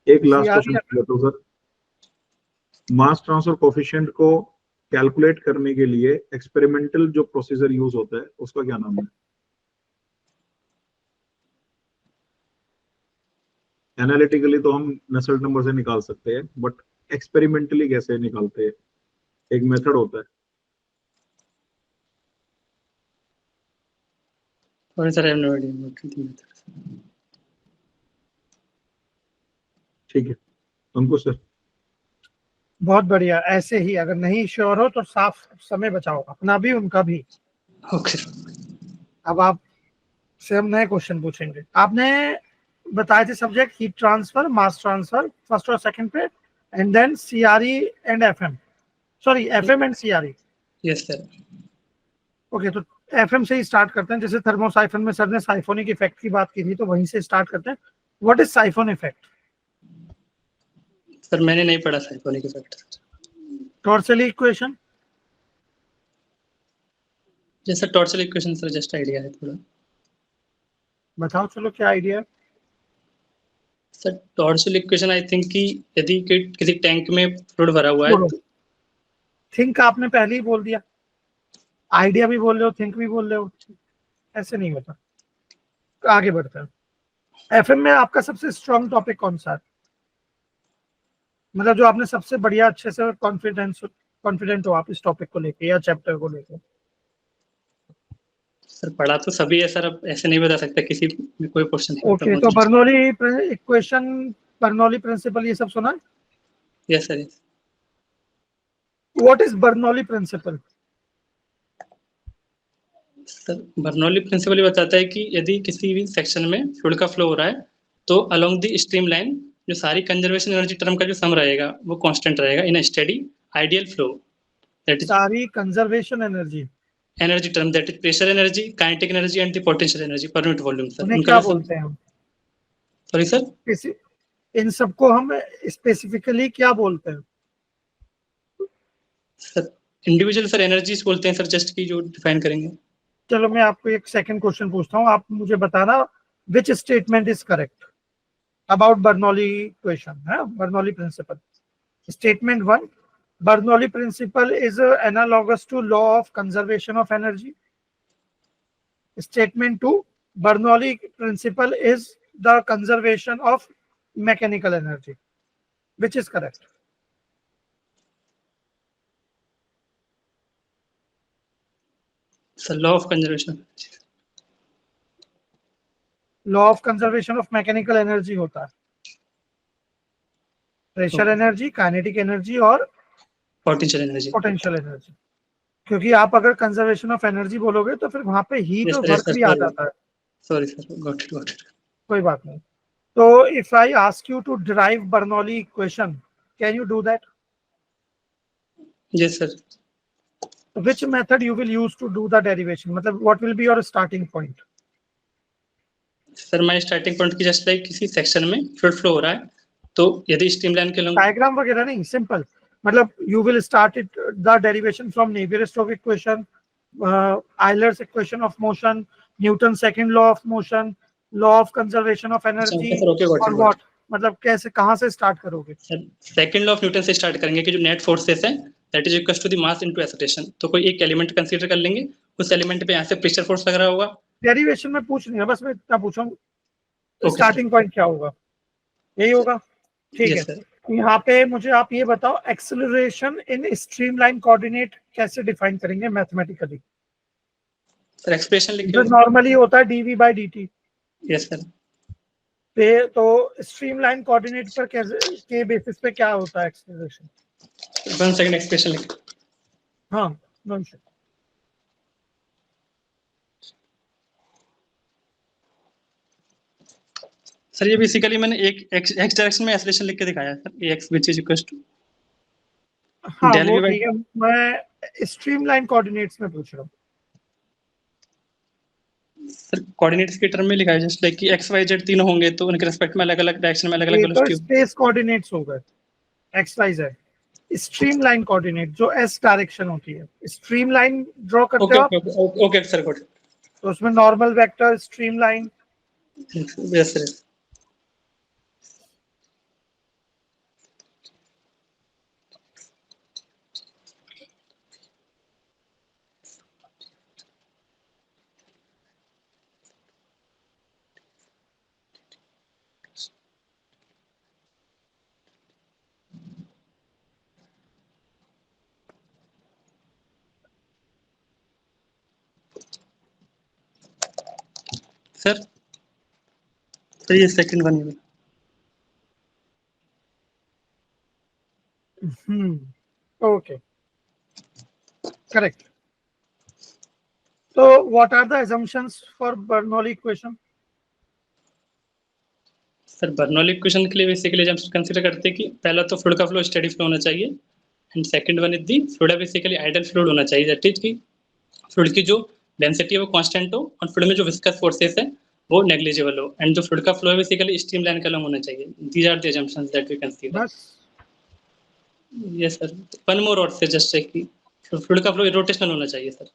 एक लास्ट क्वेश्चन तो सर, मास ट्रांसफर कोफिशिएंट को कैलकुलेट करने के लिए एक्सपेरिमेंटल जो प्रोसीजर यूज होता है उसका क्या नाम है? एनालिटिकली तो हम नसेल्ट नंबर से निकाल सकते हैं, बट एक्सपेरिमेंटली कैसे निकालते हैं? एक मेथड होता है। और sir I have no idea. ठीक है, अंकुश सर। बहुत बढ़िया, ऐसे ही अगर नहीं श्योर हो तो साफ समय बचाओ, अपना भी उनका भी। ओके। अब आप से हम नए क्वेश्चन पूछेंगे। आपने बताए थे subject heat transfer, mass transfer first और सेकंड पे, and then CRE and FM, sorry FM and CRE. Yes sir. Okay, तो एफएम से ही स्टार्ट करते हैं। जैसे थर्मोसाइफन में सर ने साइफोनिक इफेक्ट की बात की थी, तो वहीं से स्टार्ट करते हैं। What is siphon effect? Sir मैंने नहीं पढ़ा साइफोनिक इफेक्ट। टॉर्सली इक्वेशन? जैसे tarsal equation sir just idea है थोड़ा। बताओ चलो क्या आइडिया है? सर टॉर्शल इक्वेशन आई थिंक कि यदि किसी टैंक में फ्लूइड भरा हुआ है छोड़ो, तो थिंक आपने पहले ही बोल दिया, आइडिया भी बोल रहे हो, थिंक भी बोल रहे हो, ऐसे नहीं होता। आगे बढ़ते हैं। एफएम में आपका सबसे स्ट्रॉन्ग टॉपिक कौन सा है? मतलब जो आपने सबसे बढ़िया अच्छे से कॉन्फिडेंट हो आप इस टॉपिक को लेके या चैप्टर को लेके? सर पढ़ा तो सभी है सर, अब ऐसे नहीं बता सकता किसी में कोई क्वेश्चन नहीं ओके, होता। तो बर्नौली इक्वेशन, बर्नौली प्रिंसिपल, ये सब सुना है? Yes sir. What is Bernoulli principle? Sir Bernoulli principle ये बताता है कि यदि किसी भी सेक्शन में फ्लूइड का फ्लो हो रहा है तो अलोंग द स्ट्रीम लाइन जो सारी कंजर्वेशन एनर्जी टर्म का जो सम रहेगा वो कांस्टेंट रहेगा in steady ideal flow. That is sorry conservation energy, energy term, that is pressure energy, kinetic energy and the potential energy per unit volume sir. उन्हें उनका क्या जो बोलते हैं हम? सॉरी सर, इन सबको हम स्पेसिफिकली क्या बोलते हैं? सर इंडिविजुअल सर एनर्जीज बोलते हैं सर, जस्ट की जो डिफाइन करेंगे। चलो मैं आपको एक सेकंड क्वेश्चन पूछता हूँ, आप मुझे बताना which statement is correct about Bernoulli equation है, Bernoulli principle. Statement 1, Bernoulli principle is analogous to law of conservation of energy. Statement 2, Bernoulli principle is the conservation of mechanical energy. Which is correct? Sir law of conservation, Law of conservation of mechanical energy होता है pressure energy, kinetic energy और potential energy. Potential energy. क्योंकि आप अगर conservation of energy बोलोगे तो फिर वहां पे हीट और वर्क भी आ जाता है। Sorry sir, got it. कोई बात नहीं। तो if I ask you to derive Bernoulli equation, can you do that? Yes sir. Which method you will use to do the derivation? मतलब what will be your starting point? Sir my starting point की just like किसी section में fluid flow हो रहा है तो यदि streamline के लॉन्ग डायग्राम वगैरह नहीं, सिंपल मतलब you will start it the derivation from Navier-Stokes equation, Euler's equation of motion, Newton's second law of motion, law of conservation of energy, sir okay और what मतलब कैसे कहाँ से स्टार्ट करोगे? Sir second law of Newton से start करेंगे कि जो नेट फोर्सेस है that is equal to the mass into acceleration. तो कोई एक एलिमेंट कंसीडर कर लेंगे, उस एलिमेंट पे यहाँ से प्रेशर फोर्स लग रहा होगा। डेरिवेशन में पूछ नहीं है, बस मैं इतना पूछूं स्टार्टिंग पॉइंट क्या होगा, यही होगा? ठीक है। यहाँ पे मुझे आप ये बताओ एक्सेलरेशन इन स्ट्रीमलाइन कोऑर्डिनेट कैसे डिफाइन करेंगे मैथमेटिकली? सर एक्सप्रेशन लिख जो नॉर्मली होता है dv/dt। Yes sir. तो स्ट्रीमलाइन कोऑर्डिनेट पर कैसे के बेसिस पे क्या होता है एक्सेलरेशन? 1 सेकंड एक्सप्रेशन लिख। हाँ नो इशू। सर ये बेसिकली मैंने एक एक्स डायरेक्शन में एक्सेलरेशन लिख के दिखाया है sir, x which is equal to हाँ वो ठीक है, मैं स्ट्रीमलाइन कोऑर्डिनेट्स में पूछ रहा हूँ। सर कोऑर्डिनेट्स के टर्म में लिखा है जस्ट लाइक कि x y z तीनों होंगे तो उनके रिस्पेक्ट में अलग-अलग डायरेक्शन में अलग-अलग वेलोसिटी तो स्पेस कोऑर्डिनेट्स हो गए x y z। Streamline coordinate जो s डायरेक्शन होती है, स्ट्रीमलाइन ड्रॉ करते हो। Okay sir good. तो उसमें normal vector streamline. Yes sir. Sir ये सेकंड वन है। Okay correct. तो what are the assumptions for Bernoulli equation? Sir Bernoulli equation के लिए बेसिकली हम कंसीडर करते हैं कि पहला तो फ्लूइड का फ्लो स्टेडी फ्लो होना चाहिए and second one is the fluid basically ideal fluid होना चाहिए, दैट इज की फ्लूइड की जो डेंसिटी है वो कांस्टेंट हो और फ्लूइड में जो विस्कस फोर्सेस है वो नेग्लिजिबल हो एंड जो फ्लूइड का फ्लो है बेसिकली स्ट्रीमलाइन का होना चाहिए। These are the assumptions that we consider। बस यस सर। वन मोर और से जस्ट चेक की फ्लूइड का फ्लो रोटेशनल होना चाहिए सर।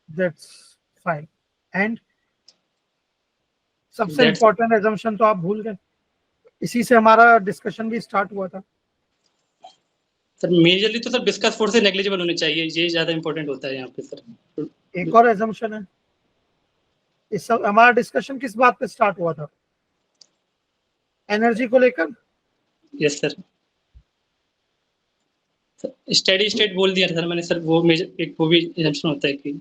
That's fine. एंड सबसे That's- इम्पोर्टेंट एजम्पशन तो आप भूल गए, इसी से हमारा डिस्कशन भी स्टार्ट हुआ था। सर मेजरली तो सर विस्कस फोर्स नेग्लिजिबल होने चाहिए, ये ज्यादा इंपॉर्टेंट होता है यहाँ पे सर। एक और एजम्पशन है, इस सब हमारा डिस्कशन किस बात पे स्टार्ट हुआ था? एनर्जी को लेकर। यस सर, स्टेडी स्टेट बोल दिया था सर मैंने सर, वो मेजर एक वो भी एजम्पशन होता है कि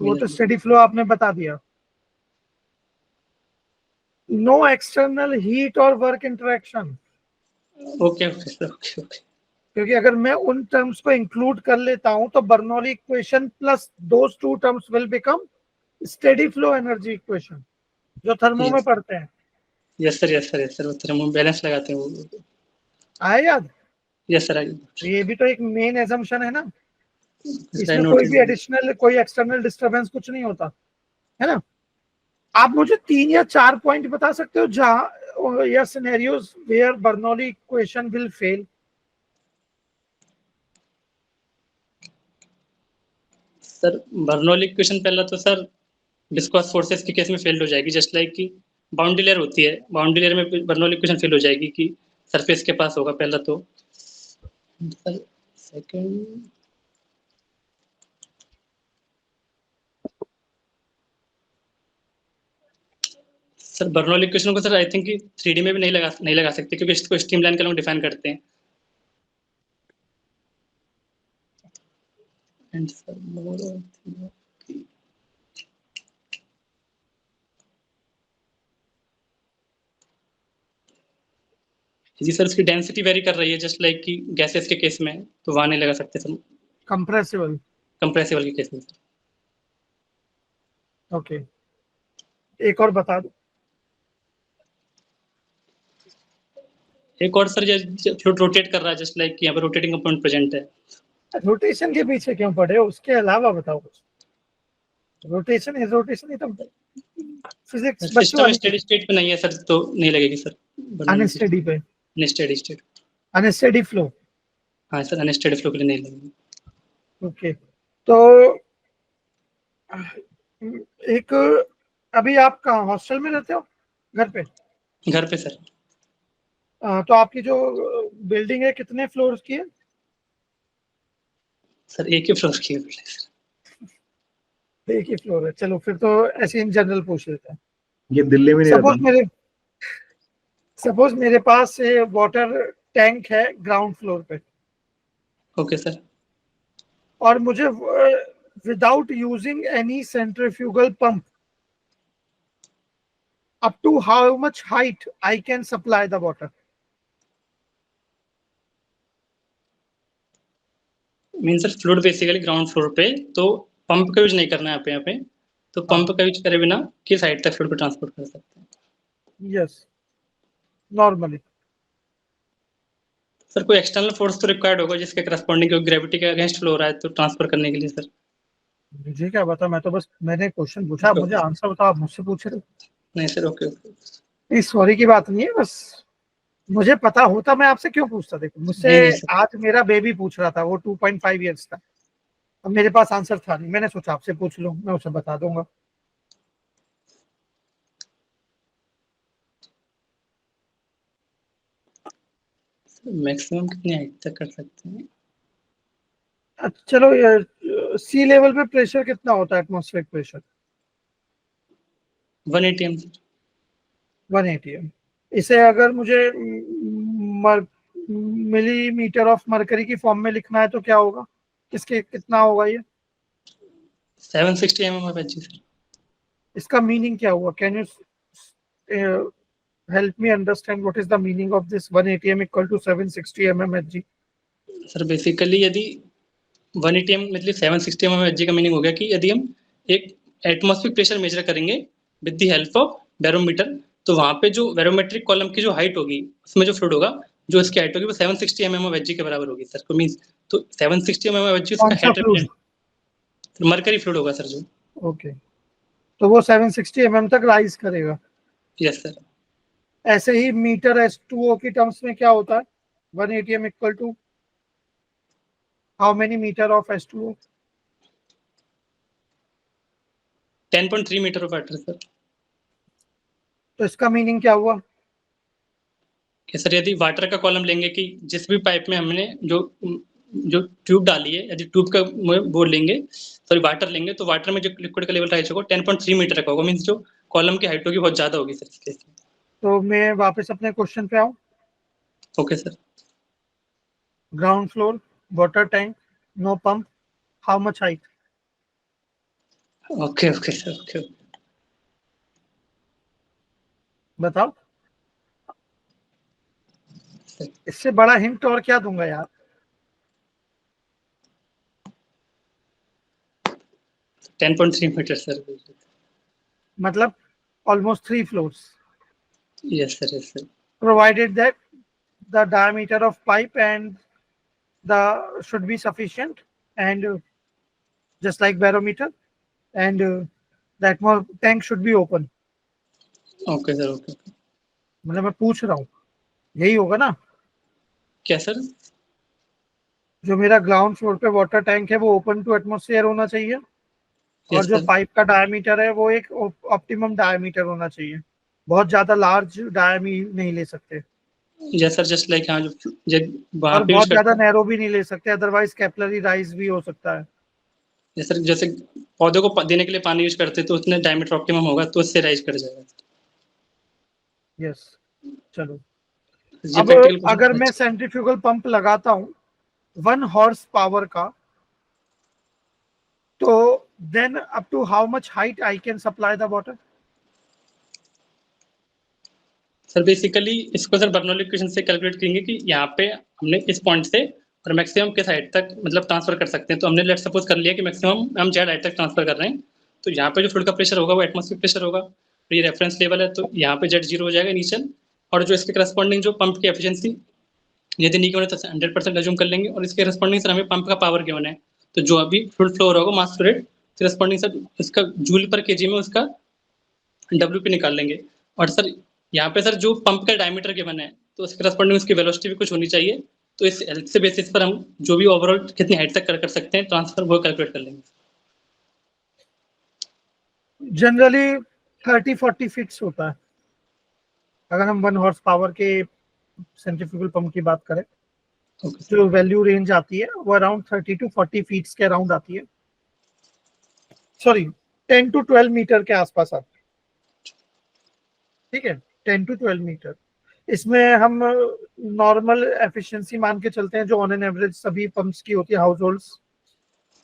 वो तो स्टेडी फ्लो आपने बता दिया। नो एक्सटर्नल हीट और work interaction, okay okay sir, okay okay. क्योंकि अगर मैं उन टर्म्स को इंक्लूड कर लेता हूं तो Bernoulli equation plus those two terms will become steady flow energy equation, जो थर्मो में पढ़ते हैं। Yes sir yes sir yes sir, वो थर्मो बैलेंस लगाते हैं वो। आया याद? यस सर, ये भी तो एक मेन एजम्पशन है ना, आई इसमें कोई नोटिस। भी एडिशनल कोई एक्सटर्नल डिस्टरबेंस कुछ नहीं होता है ना। आप मुझे 3 या 4 पॉइंट बता सकते हो जहां या scenarios where Bernoulli equation will fail? Sir Bernoulli equation पहला तो सर विस्कस फोर्सेस के केस में फेल हो जाएगी, जस्ट लाइक कि बाउंड्री लेयर होती है, बाउंड्री लेयर में बर्नौली इक्वेशन फेल हो जाएगी कि सरफेस के पास होगा पहला तो। Sir second, sir Bernoulli equation को सर आई थिंक कि 3D में भी नहीं लगा सकते, क्योंकि इसको स्ट्रीमलाइन के लोग डिफाइन करते हैं। एंड सर मोर जी सर, उसकी डेंसिटी वेरी कर रही है, जस्ट लाइक कि गैसेस के केस में, तो वहां नहीं लगा सकते सर, कंप्रेसिबल। कंप्रेसिबल के केस में सर। ओके, एक और बता दो। एक और सर, फ्लूइड रोटेट कर रहा है, जस्ट लाइक कि यहाँ पे रोटेटिंग कंपोनेंट प्रेजेंट है। रोटेशन के पीछे क्यों पड़े हो, उसके अलावा बताओ कुछ। रोटेशन इज रोटेशन, ये तो फिजिक्स बच्चों सिस्टम वाली स्टेडी स्टेट पे नहीं है सर, तो नहीं लगेगी सर अनस्टेडी पे, अनस्टेडी स्टेट। Unsteady flow. हाँ सर, अनस्टेडी फ्लो के लिए नहीं लगेगी। ओके, तो एक, अभी आप कहाँ हॉस्टल में रहते हो, घर पे? घर पे सर। तो आपकी जो बिल्डिंग है कितने फ्लोर्स की है? सर एक ही फ्लोर की है बिल्डिंग सर। एक ही फ्लोर है, चलो फिर तो ऐसे इन जनरल पूछ लेते हैं। ये दिल्ली में नहीं रहता ना? सपोज मेरे पास वाटर टैंक है ग्राउंड फ्लोर पे, ओके सर। और मुझे without using any centrifugal pump up to how much height I can supply the water? Mean sir fluid basically ground floor पे, तो पंप का यूज नहीं करना है यहाँ पे, तो पंप का यूज करे बिना किस हाइट तक फ्लूइड को ट्रांसपोर्ट कर सकते हैं? Yes, normally. सर कोई एक्सटर्नल फोर्स तो रिक्वायर्ड होगा, जिसके करस्पॉन्डिंग ग्रेविटी के अगेंस्ट फ्लो हो रहा है, तो ट्रांसफर करने के लिए सर। मुझे क्या पता, मैं तो बस मैंने क्वेश्चन पूछा, मुझे आंसर बताओ, आप मुझसे पूछ रहे हो। नहीं सर, ओके ओके। नहीं, सॉरी की बात नहीं है, बस मुझे पता होता मैं आपसे क्यों पूछता। देखो मुझसे नहीं सर, आज मेरा बेबी पूछ रहा था, वो 2.5 ईयर्स था, अब मेरे पास आंसर था नहीं, मैंने सोचा आपसे पूछ लूं, मैं उसे बता दूंगा। मैक्सिमम कितनी हाइट तक कर सकते हैं? अच्छा चलो, सी लेवल पे प्रेशर कितना होता है, एटमॉस्फेरिक प्रेशर? 180 M sir. 180 है। इसे अगर मुझे मिलीमीटर ऑफ मरकरी की फॉर्म में लिखना है तो क्या होगा, किसके कितना होगा ये? 760 mm है जी सर। इसका मीनिंग क्या हुआ? Can you help me understand what is the meaning of this 180 m equal to 760 mm Hg? Sir basically यदि 180 m मतलब 760 mm Hg का मीनिंग हो गया कि यदि हम एक एटमॉस्फेरिक प्रेशर मेजर करेंगे with the help of barometer, तो वहां पे जो बैरोमेट्रिक कॉलम की जो हाइट होगी, उसमें जो फ्लूइड होगा, जो इसकी हाइट होगी वो 760 mm Hg के बराबर होगी सर। तो मींस तो 760 mm Hg कौन उसका सा head fluid? Represent mercury fluid होगा सर जो। ओके, तो वो 760 mm तक राइज करेगा। Yes sir. ऐसे ही मीटर H2O की टर्म्स में क्या होता है? 180 m equal to how many metre of H2O? 10.3 metre of water sir. तो इसका मीनिंग क्या हुआ? कि सर यदि वाटर का कॉलम लेंगे कि जिस भी पाइप में हमने जो ट्यूब डाली है, यदि ट्यूब का वो लेंगे, सॉरी वाटर लेंगे, तो वाटर में जो लिक्विड का लेवल राइज होगा 10.3 मीटर का होगा, मीन्स जो कॉलम की हाइट होगी बहुत ज्यादा होगी सर इसके। तो मैं वापस अपने क्वेश्चन पे आऊं। Okay sir. Ground floor, water tank, no pump, how much height? Okay okay sir, okay. बताओ, इससे बड़ा हिंट और क्या दूंगा यार? 10.3 मीटर सर। मतलब almost 3 floors, yes sir, yes sir. provided that the diameter of pipe and the should be sufficient, and just like barometer, and that more tank should be open. Okay sir, okay. मतलब मैं पूछ रहा हूँ, यही होगा ना? क्या sir? जो मेरा ग्राउंड फ्लोर पे वाटर टैंक है वो ओपन टू एटमॉस्फेयर होना चाहिए, और यस जो सर। पाइप का डायमीटर है वो एक ऑप्टिमम डायमीटर होना चाहिए, बहुत ज्यादा लार्ज डायमी नहीं ले सकते, यस सर, जस्ट लाइक हाँ, जो वहाँ और पे यूज बहुत ज्यादा करते हैं। नैरो भी नहीं ले सकते, अदरवाइज कैपिलरी राइज भी हो सकता है। यस सर, जैसे पौधों को देने के लिए पानी यूज करते हैं तो उतने डायमीटर ऑप्टिमम होगा तो उससे राइज कर जाएगा। यस, चलो। ये अब प्रैक्टिकल अगर क्वेश्चन। मैं सेंट्रीफ्यूगल पंप लगाता हूं 1 हॉर्स पावर का, तो then up to how much height I can supply the water? Sir basically इसको सर बर्नौली इक्वेशन से कैलकुलेट करेंगे कि यहाँ पे हमने इस पॉइंट से और मैक्सिमम किस हाइट तक मतलब ट्रांसफर कर सकते हैं। तो हमने लेट सपोज कर लिया कि मैक्सिमम हम जेड हाइट तक ट्रांसफर कर रहे हैं, तो यहाँ पे जो फ्लूइड का प्रेशर होगा वो एटमॉस्फेरिक प्रेशर होगा, तो ये रेफरेंस लेवल है, तो यहाँ पे जेड जीरो हो जाएगा इनिशियल, और जो इसके करस्पॉन्डिंग जो पंप की एफिशिएंसी यदि नहीं गिवन है तो 100% अज्यूम कर लेंगे, और इसके करस्पॉन्डिंग सर हमें पंप का पावर गिवन है, तो जो अभी फ्लूइड फ्लो होगा mass flow rate corresponding sir इसका जूल पर केजी में उसका डब्ल्यू निकाल लेंगे। और सर यहाँ पे सर जो पंप का डायमीटर गिवन है तो उसके करस्पॉन्डिंग उसकी वेलोसिटी भी कुछ होनी चाहिए, तो इस हेल्प से बेसिस पर हम जो भी ओवरऑल कितनी हाइट तक कर सकते हैं ट्रांसफर वो कैलकुलेट कर लेंगे। जनरली 30-40 फीट्स होता है अगर हम 1 हॉर्स पावर के सेंट्रीफ्यूगल पंप की बात करें। Okay sir. जो वैल्यू रेंज आती है वो अराउंड 30 to 40 फीट्स के अराउंड आती है, सॉरी 10 to 12 मीटर के आसपास आती है। ठीक है, 10 to 12 मीटर। इसमें हम नॉर्मल एफिशिएंसी मान के चलते हैं जो ऑन एन एवरेज सभी पंप्स की होती है हाउस होल्ड्स,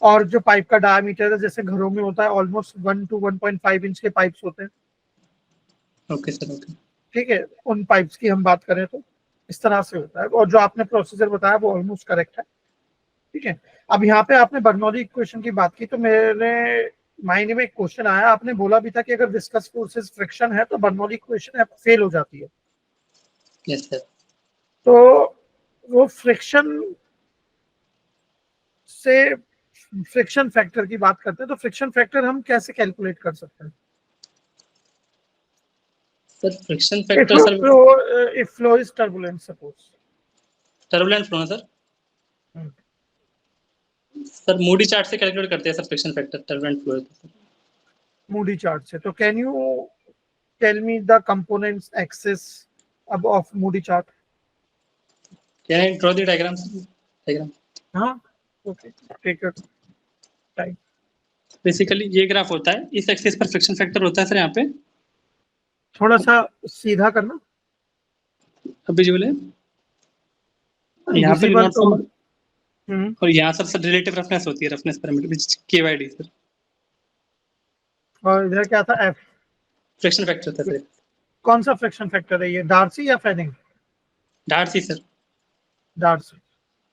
और जो पाइप का डायमीटर है जैसे घरों में होता है ऑलमोस्ट 1 to 1.5 इंच के पाइप्स होते हैं। Okay sir, okay. ठीक है, उन पाइप्स की हम बात करें तो इस तरह से होता है, और जो आपने प्रोसीजर बताया वो ऑलमोस्ट करेक्ट है। ठीक है, अब यहाँ पे आपने बर्नौली इक्वेशन की बात की तो मेरे माइंड में एक क्वेश्चन आया। आपने बोला भी था कि अगर विस्कस फोर्सेस फ्रिक्शन है तो बर्नौली इक्वेशन फेल हो जाती है। Yes sir. तो वो फ्रिक्शन से फ्रिक्शन फैक्टर की बात करते हैं, तो फ्रिक्शन फैक्टर हम कैसे कैलकुलेट कर सकते हैं? Sir friction factor sir if flow is turbulent, suppose turbulent flow ना सर। सर मूडी चार्ट से कैलकुलेट करते हैं sir friction factor turbulent flow है। मूडी चार्ट से, तो can you tell me the components axis अब of Moody chart? Can I draw the diagram? Diagram हाँ, okay, take your time. Basically ये graph होता है, इस एक्सिस पर फ्रिक्शन फैक्टर होता है सर यहाँ पे। थोड़ा सा सीधा करना, अब विजुअल है यहाँ पे विजिबल नॉट तो। और यहाँ सर रिलेटिव रफनेस होती है, roughness parameter which K by D sir. और इधर क्या था? एफ। फ्रिक्शन फैक्टर था सर। कौन सा फ्रिक्शन फैक्टर है ये, डार्सी या Fanning? Darcy sir. Darcy,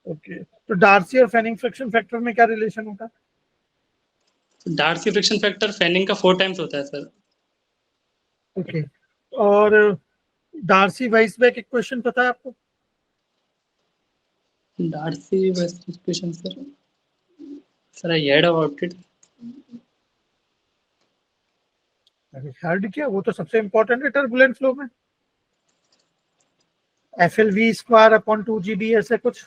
okay. तो डार्सी और फेनिंग फ्रिक्शन फैक्टर में क्या रिलेशन होता है? डार्सी फ्रिक्शन फैक्टर फेनिंग का 4 टाइम्स होता है सर। ओके, और डार्सी वाइसबेक इक्वेशन पता है आपको? Darcy Weisbach equation sir, sir I heard about it। Heard क्या, वो तो सबसे इंपॉर्टेंट है टर्बुलेंट फ्लो में। FLV स्क्वायर अपॉन 2GB ऐसे कुछ।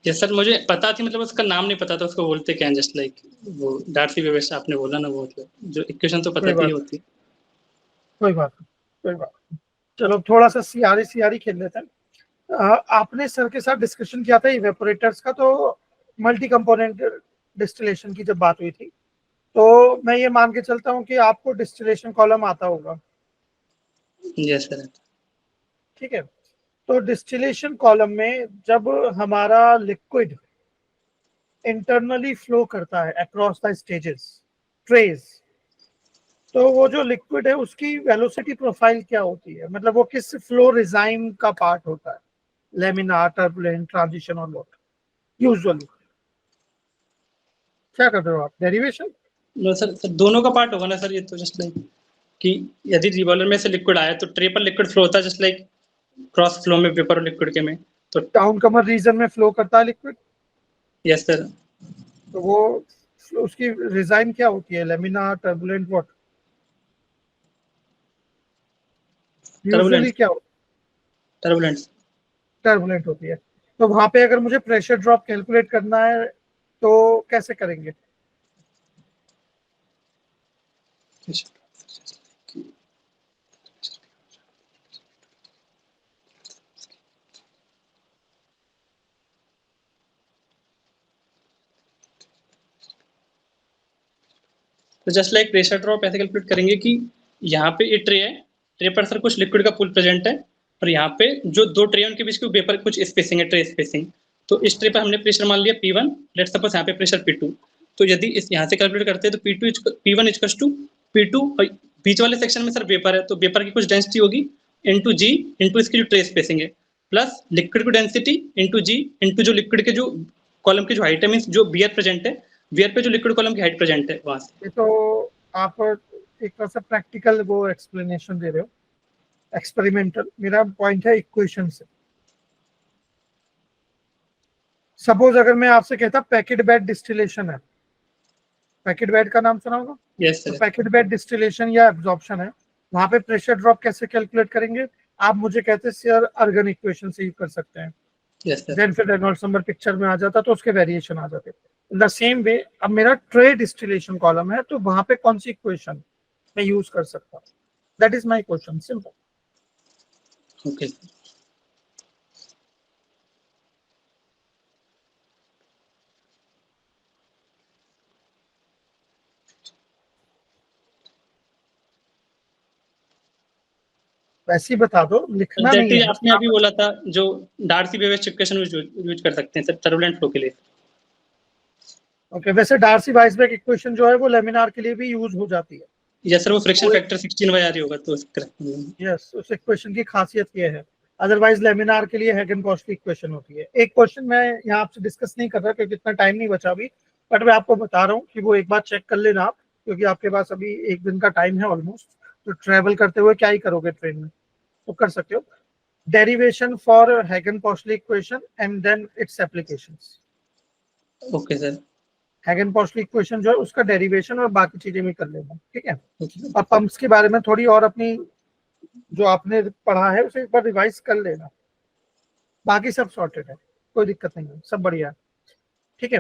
यस सर, मुझे पता थी, मतलब उसका नाम नहीं पता था, उसको बोलते क्या, जस्ट लाइक वो डार्सी वेवेस आपने बोला ना, वो मतलब जो इक्वेशन तो कोई पता थी बात, होती है। कोई बात नहीं, कोई बात नहीं। चलो थोड़ा सा सीआरई खेल लेते हैं। आपने सर के साथ डिस्कशन किया था इवेपोरेटर्स का, तो मल्टी कंपोनेंट डिस्टिलेशन की जब बात हुई थी, तो मैं ये मान के चलता हूँ कि आपको डिस्टिलेशन कॉलम आता होगा। Yes sir. ठीक है, तो डिस्टिलेशन कॉलम में जब हमारा लिक्विड इंटरनली फ्लो करता है अक्रॉस द स्टेजेस ट्रेज, तो वो जो लिक्विड है उसकी वेलोसिटी प्रोफाइल क्या होती है, मतलब वो किस फ्लो रिजाइम का पार्ट होता है, लेमिनार, टर्बुलेंट, ट्रांजिशन और व्हाट यूजुअली क्या करते हो आप, डेरिवेशन? नो सर, दोनों का पार्ट होगा ना सर। ये तो जस्ट लाइक कि यदि रिवॉल्वर में से लिक्विड आया तो ट्रे पर लिक्विड फ्लो होता है, जस्ट लाइक क्रॉस फ्लो में पेपर और लिक्विड के में। तो डाउन कमर रीजन में फ्लो करता है लिक्विड, यस सर। तो वो उसकी रिजाइम क्या होती है, laminar, turbulent, what usually turbulent. क्या होता है? टर्बुलेंट। टर्बुलेंट होती है। तो वहां पे अगर मुझे प्रेशर ड्रॉप कैलकुलेट करना है तो कैसे करेंगे? तो जस्ट लाइक प्रेशर ड्रॉप ऐसे कैलकुलेट करेंगे कि यहाँ पे ये ट्रे है, ट्रे पर सर कुछ लिक्विड का पूल प्रेजेंट है, और यहाँ पे जो दो ट्रे उनके बीच के वेपर कुछ स्पेसिंग है, ट्रे स्पेसिंग। तो इस ट्रे पर हमने प्रेशर मान लिया P1, लेट सपोज यहाँ पे प्रेशर P2। तो यदि इस यहाँ से कैलकुलेट करते हैं तो P1 इक्वल्स टू P2, और बीच वाले सेक्शन में सर वेपर है, तो वेपर की कुछ डेंसिटी होगी इंटू जी इंटू इसकी जो ट्रे स्पेसिंग है, प्लस लिक्विड की डेंसिटी इंटू जी इंटू जो लिक्विड के जो कॉलम की जो हाइट है, मीन जो बियर प्रेजेंट है, बियर पे जो लिक्विड कॉलम की हाइट प्रेजेंट है वहां से। ये तो आप एक तरह से प्रैक्टिकल वो एक्सप्लेनेशन दे रहे हो, एक्सपेरिमेंटल। मेरा पॉइंट है इक्वेशन से। सपोज अगर मैं आपसे कहता पैकेट बेड डिस्टिलेशन है, पैकेट बेड का नाम सुना होगा? यस तो सर। पैकेट बेड डिस्टिलेशन या एब्जॉर्प्शन है, वहां पे प्रेशर ड्रॉप कैसे कैलकुलेट करेंगे? आप मुझे कहते सर अर्गन इक्वेशन से यूज कर सकते हैं, यस सर। देन फिर रेनॉल्ड्स नंबर पिक्चर में आ जाता तो उसके वेरिएशन आ जाते। द सेम वे अब मेरा ट्रे डिस्टिलेशन कॉलम है, तो वहां पे कौन सी इक्वेशन मैं यूज कर सकता हूँ? That is my question, simple. Okay. वैसे ही बता दो, लिखना दैट नहीं इज है। आपने अभी बोला था जो डार्सी-वेवेस इक्वेशन यूज कर सकते हैं सर टर्बुलेंट फ्लो के लिए। ओके, वैसे डार्सी-वाइसबेक इक्वेशन जो है वो लेमिनार के लिए भी यूज हो जाती है। यस सर, वो फ्रिक्शन फैक्टर 16 बाय आ रही होगा तो यस, उस इक्वेशन की खासियत ये है। अदरवाइज लेमिनार के लिए हेगन-पॉस्टली इक्वेशन होती है। एक क्वेश्चन मैं यहाँ आपसे डिस्कस नहीं कर रहा क्योंकि इतना टाइम नहीं बचा अभी, बट मैं आपको बता रहा हूँ कि वो एक बार चेक कर लेना आप, क्योंकि आपके पास अभी एक दिन का टाइम है ऑलमोस्ट। तो ट्रेवल करते हुए क्या ही करोगे ट्रेन में, तो कर सकते हो। Derivation for Hagen Poiseuille equation and then its applications. Okay sir. Hagen Poiseuille equation जो है उसका डेरिवेशन और बाकी चीजें भी कर लेना, ठीक है। और पंप्स के बारे में थोड़ी और अपनी जो आपने पढ़ा है उसे एक बार रिवाइज कर लेना, बाकी सब सॉर्टेड है, कोई दिक्कत नहीं है, सब बढ़िया है, ठीक है।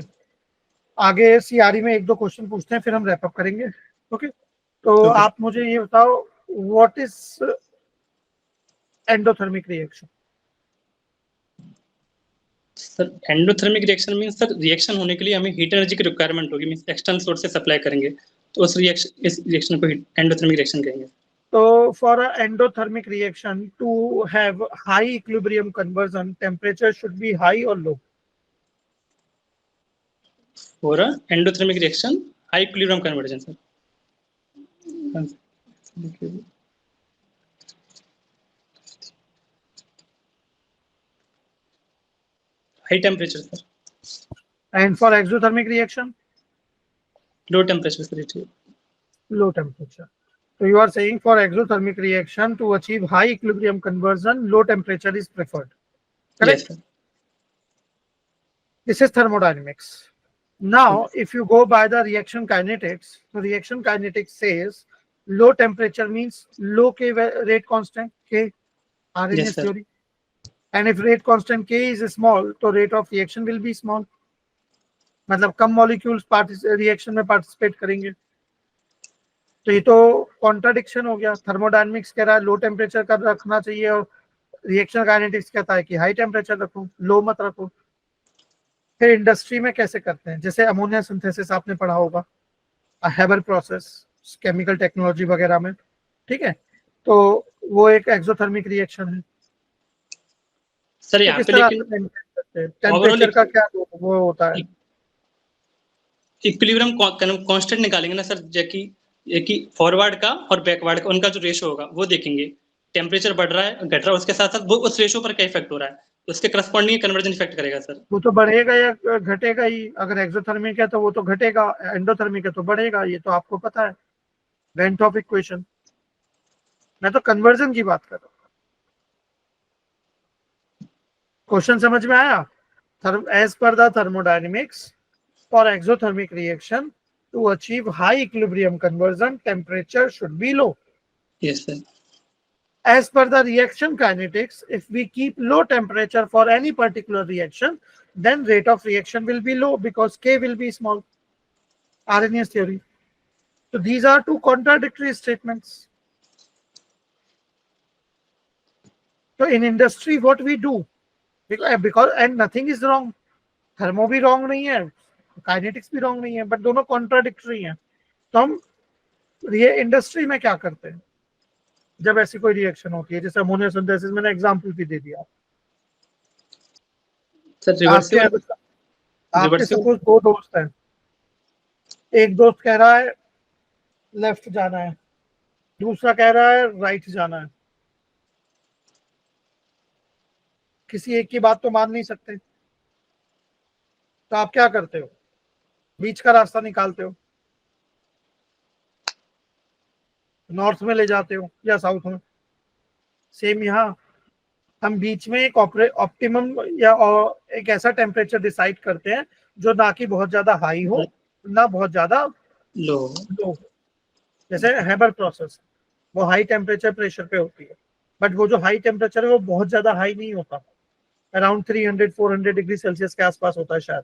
आगे सीआरई में एक दो क्वेश्चन पूछते हैं फिर हम रैप अप करेंगे, ओके। तो ओके आप मुझे ये बताओ, what is endothermic reaction? Sir endothermic reaction means sir reaction होने के लिए हमें हीट एनर्जी की रिक्वायरमेंट होगी, मींस एक्सटर्नल सोर्स से सप्लाई करेंगे, तो उस रिएक्शन को एंडोथर्मिक रिएक्शन कहेंगे। तो for a endothermic reaction to have high equilibrium conversion, temperature should be high और low? For a endothermic reaction, high equilibrium conversion sir. High temperature sir. And for exothermic reaction? Low temperature sir. Low temperature. So you are saying for exothermic reaction to achieve high equilibrium conversion, low temperature is preferred. Correct? Yes sir. This is thermodynamics. Now, if you go by the reaction kinetics, the reaction kinetics says low temperature means low K rate constant, K, Arrhenius Yes, theory. And if rate constant K is small, तो rate of reaction will be small. मतलब कम molecules reaction में participate करेंगे. तो ये तो contradiction हो गया। Thermodynamics कह रहा है लो टेम्परेचर का रखना चाहिए और रिएक्शन काइनेटिक्स कहता है कि हाई टेम्परेचर रखो, लो मत रखो। फिर इंडस्ट्री में कैसे करते हैं, जैसे अमोनिया सिंथेसिस आपने पढ़ा होगा, हेबर प्रोसेस केमिकल टेक्नोलॉजी वगैरह में, ठीक है, तो वो एक एक्सोथर्मिक रिएक्शन है। सर तो यहाँ किस पे तरह लेकिन से टेम्परेचर का क्या वो होता है? इक्विलिब्रियम कांस्टेंट निकालेंगे ना सर, जैकि फॉरवर्ड का और बैकवर्ड का उनका जो रेशो होगा वो देखेंगे। टेम्परेचर बढ़ रहा है घट रहा है, उसके साथ साथ वो उस रेशो पर क्या इफेक्ट हो रहा है, उसके करस्पॉन्डिंग कन्वर्जन इफेक्ट करेगा सर। वो तो बढ़ेगा या घटेगा ही। अगर एक्सोथर्मिक है तो वो तो घटेगा, एंडोथर्मिक है तो बढ़ेगा, ये तो आपको पता है, वेन ऑफ इक्वेशन। मैं तो कन्वर्जन की बात कर रहा हूँ। क्वेश्चन समझ में आया? As per the thermodynamics for exothermic reaction to achieve high equilibrium conversion temperature should be low. Yes sir. As per the reaction kinetics, if we keep low temperature for any particular reaction, then rate of reaction will be low because K will be small. Arrhenius theory. So these are two contradictory statements. So in industry, what we do, because and nothing is wrong. Thermo भी wrong नहीं है, kinetics भी wrong नहीं है, but दोनों contradictory हैं। तो हम ये इंडस्ट्री में क्या करते हैं जब ऐसी कोई रिएक्शन होती है, जैसे अमोनिया सिंथेसिस, मैंने एग्जांपल भी दे दिया। सर रिवर्सिबल आपके सपोज दो दोस्त हैं, एक दोस्त कह रहा है लेफ्ट जाना है, दूसरा कह रहा है राइट जाना है। किसी एक की बात तो मान नहीं सकते, तो आप क्या करते हो? बीच का रास्ता निकालते हो, नॉर्थ में ले जाते हो या साउथ में। सेम यहाँ हम बीच में एक ऑप्टिमम या एक ऐसा टेम्परेचर डिसाइड करते हैं जो ना कि बहुत ज्यादा हाई हो ना बहुत ज्यादा लो हो। जैसे हेबर प्रोसेस, वो हाई टेम्परेचर प्रेशर पे होती है, बट वो जो हाई टेम्परेचर है वो बहुत ज्यादा हाई नहीं होता, अराउंड 300-400 डिग्री सेल्सियस के आसपास होता है शायद,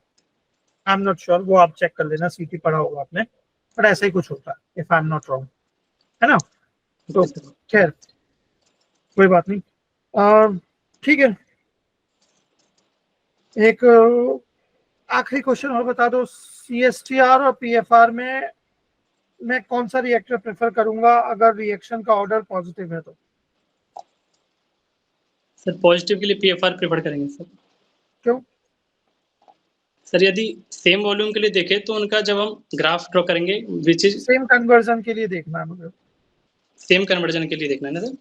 आई एम नॉट श्योर, वो आप चेक कर लेना, सीटी पढ़ा होगा आपने, बट ऐसा ही कुछ होता है if I am not wrong, है ना? तो खैर कोई बात नहीं, ठीक है। एक आखिरी क्वेश्चन और बता दो, सीएसटीआर और पीएफआर में मैं कौन सा रिएक्टर प्रेफर करूंगा अगर रिएक्शन का ऑर्डर पॉजिटिव है तो? सर पॉजिटिव के लिए पीएफआर प्रेफर करेंगे सर। क्यों? सर यदि सेम वॉल्यूम के लिए देखें तो उनका जब हम ग्राफ ड्रॉ करेंगे विच इज सेम कन्वर्जन के लिए देखना है मुझे। सेम कन्वर्जन के लिए देखना है ना सर?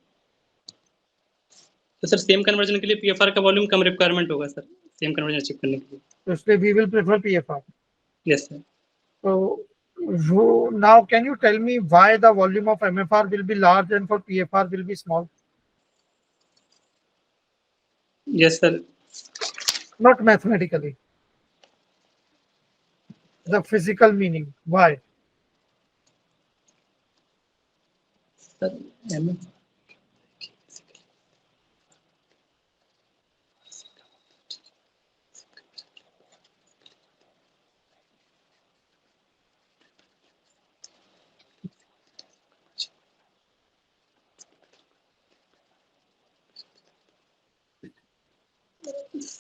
तो सर सेम कन्वर्जन के लिए पीएफआर का वॉल्यूम कम रिक्वायरमेंट होगा सर, सेम कन्वर्जन अचीव करने के लिए। तो इसलिए we will prefer PFR. Yes sir. So, now can you tell me why the volume of MFR will be large and for PFR will be small? Yes sir. Not mathematically. The physical meaning. Why? Sir,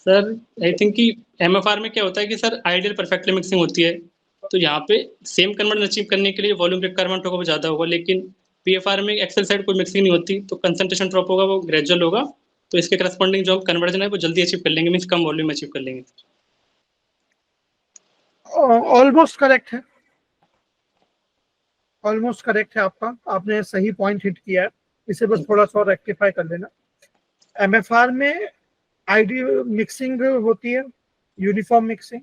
sir I think कि MFR में क्या होता है कि sir ideal perfectly mixing होती है, तो यहाँ पे सेम कन्वर्जन अचीव करने के लिए वॉल्यूम रिक्वायरमेंट होगा वो ज्यादा होगा, लेकिन पीएफआर में एक्सेल साइड कोई मिक्सिंग नहीं होती तो कंसंट्रेशन ड्रॉप होगा वो ग्रेजुअल होगा, तो इसके करस्पॉन्डिंग जो कन्वर्जन है वो जल्दी अचीव कर लेंगे, मींस कम वॉल्यूम अचीव कर लेंगे। ऑलमोस्ट करेक्ट है, ऑलमोस्ट करेक्ट है आपका, आपने सही पॉइंट हिट किया है, इसे बस थोड़ा सा रेक्टिफाई कर लेना। एमएफआर में आइडियल मिक्सिंग होती है, यूनिफॉर्म मिक्सिंग,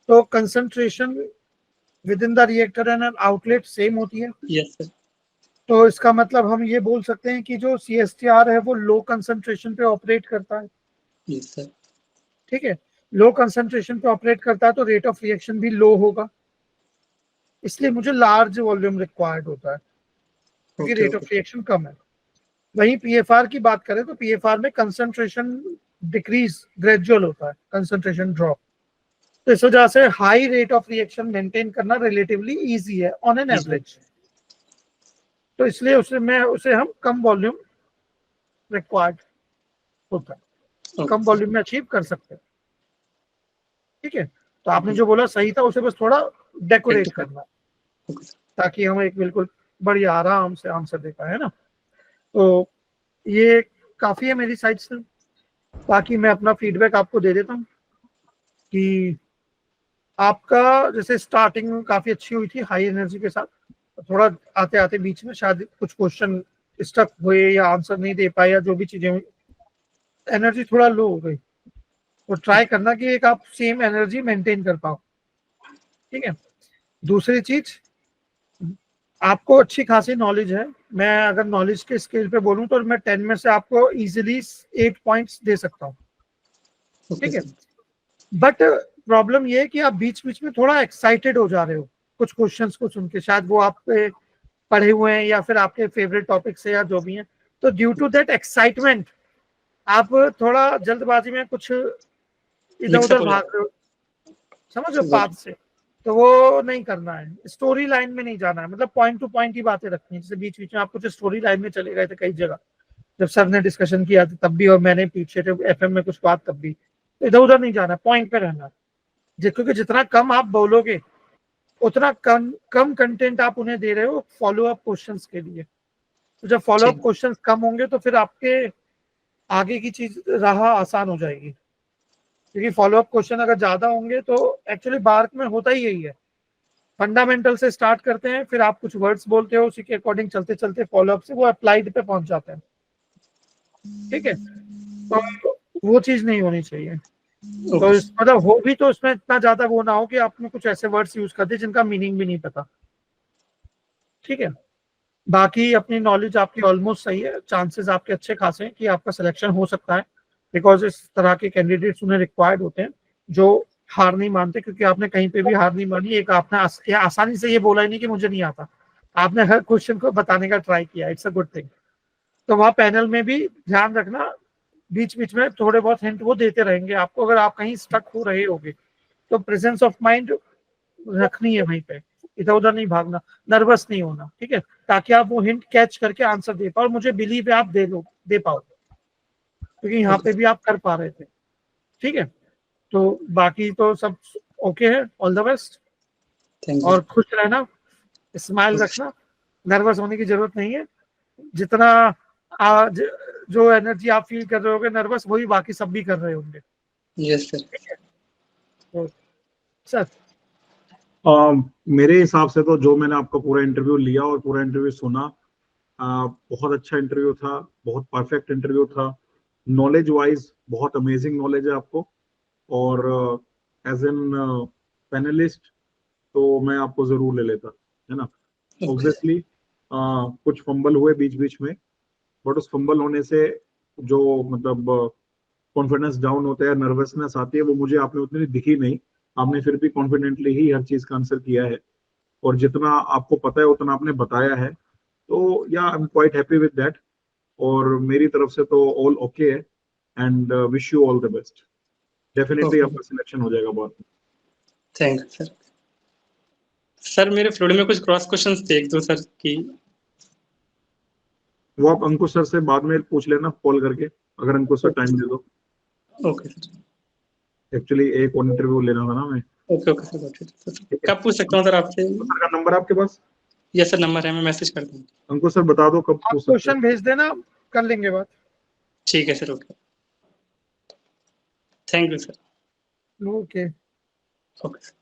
तो concentration with in the reactor and outlet same होती है। Yes sir. तो इसका मतलब हम ये बोल सकते हैं कि जो सीएसटीआर है वो लो कंसंट्रेशन पे ऑपरेट करता है। Yes sir. ठीक है, लो कंसंट्रेशन पे ऑपरेट करता है तो रेट ऑफ रिएक्शन भी लो होगा, इसलिए मुझे लार्ज वॉल्यूम रिक्वायर्ड होता है क्योंकि रेट ऑफ रिएक्शन कम है। वहीं पीएफआर की बात करें तो पीएफआर में कंसंट्रेशन डिक्रीज ग्रेजुअल होता है, कंसंट्रेशन ड्रॉप, तो इस वजह से high rate of reaction maintain करना रिलेटिवली इजी है ऑन एन एवरेज। तो इसलिए उसे हम कम वॉल्यूम रिक्वायर्ड होता है, कम वॉल्यूम में अचीव कर सकते हैं। ठीक है, तो आपने जो बोला सही था, उसे बस थोड़ा डेकोरेट करना ताकि हम एक बिल्कुल बढ़िया आराम से आंसर दे पाए, है ना। तो ये काफी है मेरी साइड से। बाकी मैं अपना फीडबैक आपको दे देता हूँ कि आपका जैसे स्टार्टिंग काफी अच्छी हुई थी हाई एनर्जी के साथ, थोड़ा आते आते बीच में शायद कुछ क्वेश्चन स्टक हुए या आंसर नहीं दे पाए या जो भी चीजें हुई, एनर्जी थोड़ा लो हो गई। तो ट्राई करना कि एक आप सेम एनर्जी मेंटेन कर पाओ। ठीक है, दूसरी चीज, आपको अच्छी खासी नॉलेज है। मैं अगर नॉलेज के स्केल पे बोलूं तो मैं 10 में से आपको इजीली 8 पॉइंट्स दे सकता हूँ। ठीक है, बट प्रॉब्लम ये है कि आप बीच बीच में थोड़ा एक्साइटेड हो जा रहे हो कुछ क्वेश्चंस को सुन के, शायद वो आप पढ़े हुए हैं या फिर आपके फेवरेट टॉपिक से या जो भी है। तो ड्यू टू दैट एक्साइटमेंट आप थोड़ा जल्दबाजी में कुछ इधर उधर भाग रहे हो, समझ लो पाथ से। तो वो नहीं करना है, स्टोरी लाइन में नहीं जाना है, मतलब पॉइंट टू पॉइंट ही बातें रखनी है। जैसे बीच बीच में आप कुछ स्टोरी लाइन में चले गए थे कई जगह, जब सर ने डिस्कशन किया था तब भी, और मैंने पीछे थे एफएम में कुछ बात तब भी, तो इधर उधर नहीं जाना, पॉइंट पे रहना। क्योंकि जितना कम आप बोलोगे उतना कम कंटेंट आप उन्हें दे रहे हो फॉलो अप क्वेश्चंस के लिए। तो जब फॉलो अप क्वेश्चंस कम होंगे तो फिर आपके आगे की चीज राह आसान हो जाएगी। क्योंकि फॉलो अप क्वेश्चन अगर ज्यादा होंगे तो एक्चुअली बार्क में होता ही यही है, फंडामेंटल से स्टार्ट करते हैं, फिर आप कुछ वर्ड्स बोलते हो, उसी के अकॉर्डिंग चलते चलते फॉलो अप से वो अप्लाइड पे पहुंच जाते हैं। ठीक है, तो वो चीज नहीं होनी चाहिए। तो मतलब हो भी तो इसमें इतना ज्यादा वो ना हो कि आपने कुछ ऐसे वर्ड्स यूज कर दिए जिनका मीनिंग भी नहीं पता। ठीक है, बाकी अपनी नॉलेज आपकी ऑलमोस्ट सही है, चांसेस आपके अच्छे खासे हैं कि आपका सिलेक्शन हो सकता है, बिकॉज इस तरह के कैंडिडेट्स उन्हें रिक्वायर्ड होते हैं जो हार नहीं मानते। क्योंकि आपने कहीं पे भी हार नहीं मानी, एक आपने आसानी से ये बोला ही नहीं कि मुझे नहीं आता, आपने हर क्वेश्चन को बताने का ट्राई किया, इट्स अ गुड थिंग। तो वहाँ पैनल में भी ध्यान रखना, बीच बीच में थोड़े बहुत हिंट वो देते रहेंगे आपको, अगर आप कहीं स्टक हो रहे होगे तो प्रेजेंस ऑफ माइंड रखनी है वहीं पे, इधर उधर नहीं भागना, नर्वस नहीं होना। ठीक है, ताकि आप वो हिंट कैच करके आंसर दे पाओ, मुझे बिलीव है आप दे पाओ, क्योंकि यहाँ पे भी आप कर पा रहे थे। ठीक है, तो बाकी तो सब ओके है, ऑल द बेस्ट, और खुश रहना, स्माइल रखना, नर्वस होने की जरूरत नहीं है। जितना आज जो एनर्जी आप फील कर रहे होगे नर्वस, वही बाकी सब भी कर रहे होंगे। Yes sir. तो सर मेरे हिसाब से तो जो मैंने आपका पूरा इंटरव्यू लिया और पूरा इंटरव्यू सुना, बहुत अच्छा इंटरव्यू था, बहुत परफेक्ट इंटरव्यू था। नॉलेज वाइज बहुत अमेजिंग नॉलेज है आपको, और एज एन पैनलिस्ट तो मैं आपको जरूर ले लेता, है ना। ऑब्वियसली कुछ फंबल हुए बीच बीच में, बट उस फंबल होने से जो मतलब कॉन्फिडेंस डाउन होता है, नर्वसनेस आती है, वो मुझे आपने उतनी दिखी नहीं। आपने फिर भी कॉन्फिडेंटली ही हर चीज का आंसर किया है, और जितना आपको पता है उतना आपने बताया है। तो या I am quite happy with that, और मेरी तरफ से तो ऑल ओके है, and wish you all the best. Definitely आपका सिलेक्शन हो जाएगा बहुत। Thank you sir. सर मेरे फ्लूड में कुछ क्रॉस क्वेश्चंस थे एक दो सर की, वो आप अंकुश सर से बाद में पूछ लेना कॉल करके, अगर अंकुश सर टाइम दे दो। Okay sir. एक्चुअली एक और इंटरव्यू लेना था ना मैं। ओके ओके सर, कब पूछ सकता हूँ सर आपसे? सर का नंबर आपके पास? यस सर, नंबर है, मैं मैसेज कर दूँ। अंकुश सर बता दो कब पूछ सकते हैं। क्वेश्चन भेज देना, कर लेंगे बात। ठीक है sir, okay, thank you sir. Okay okay sir.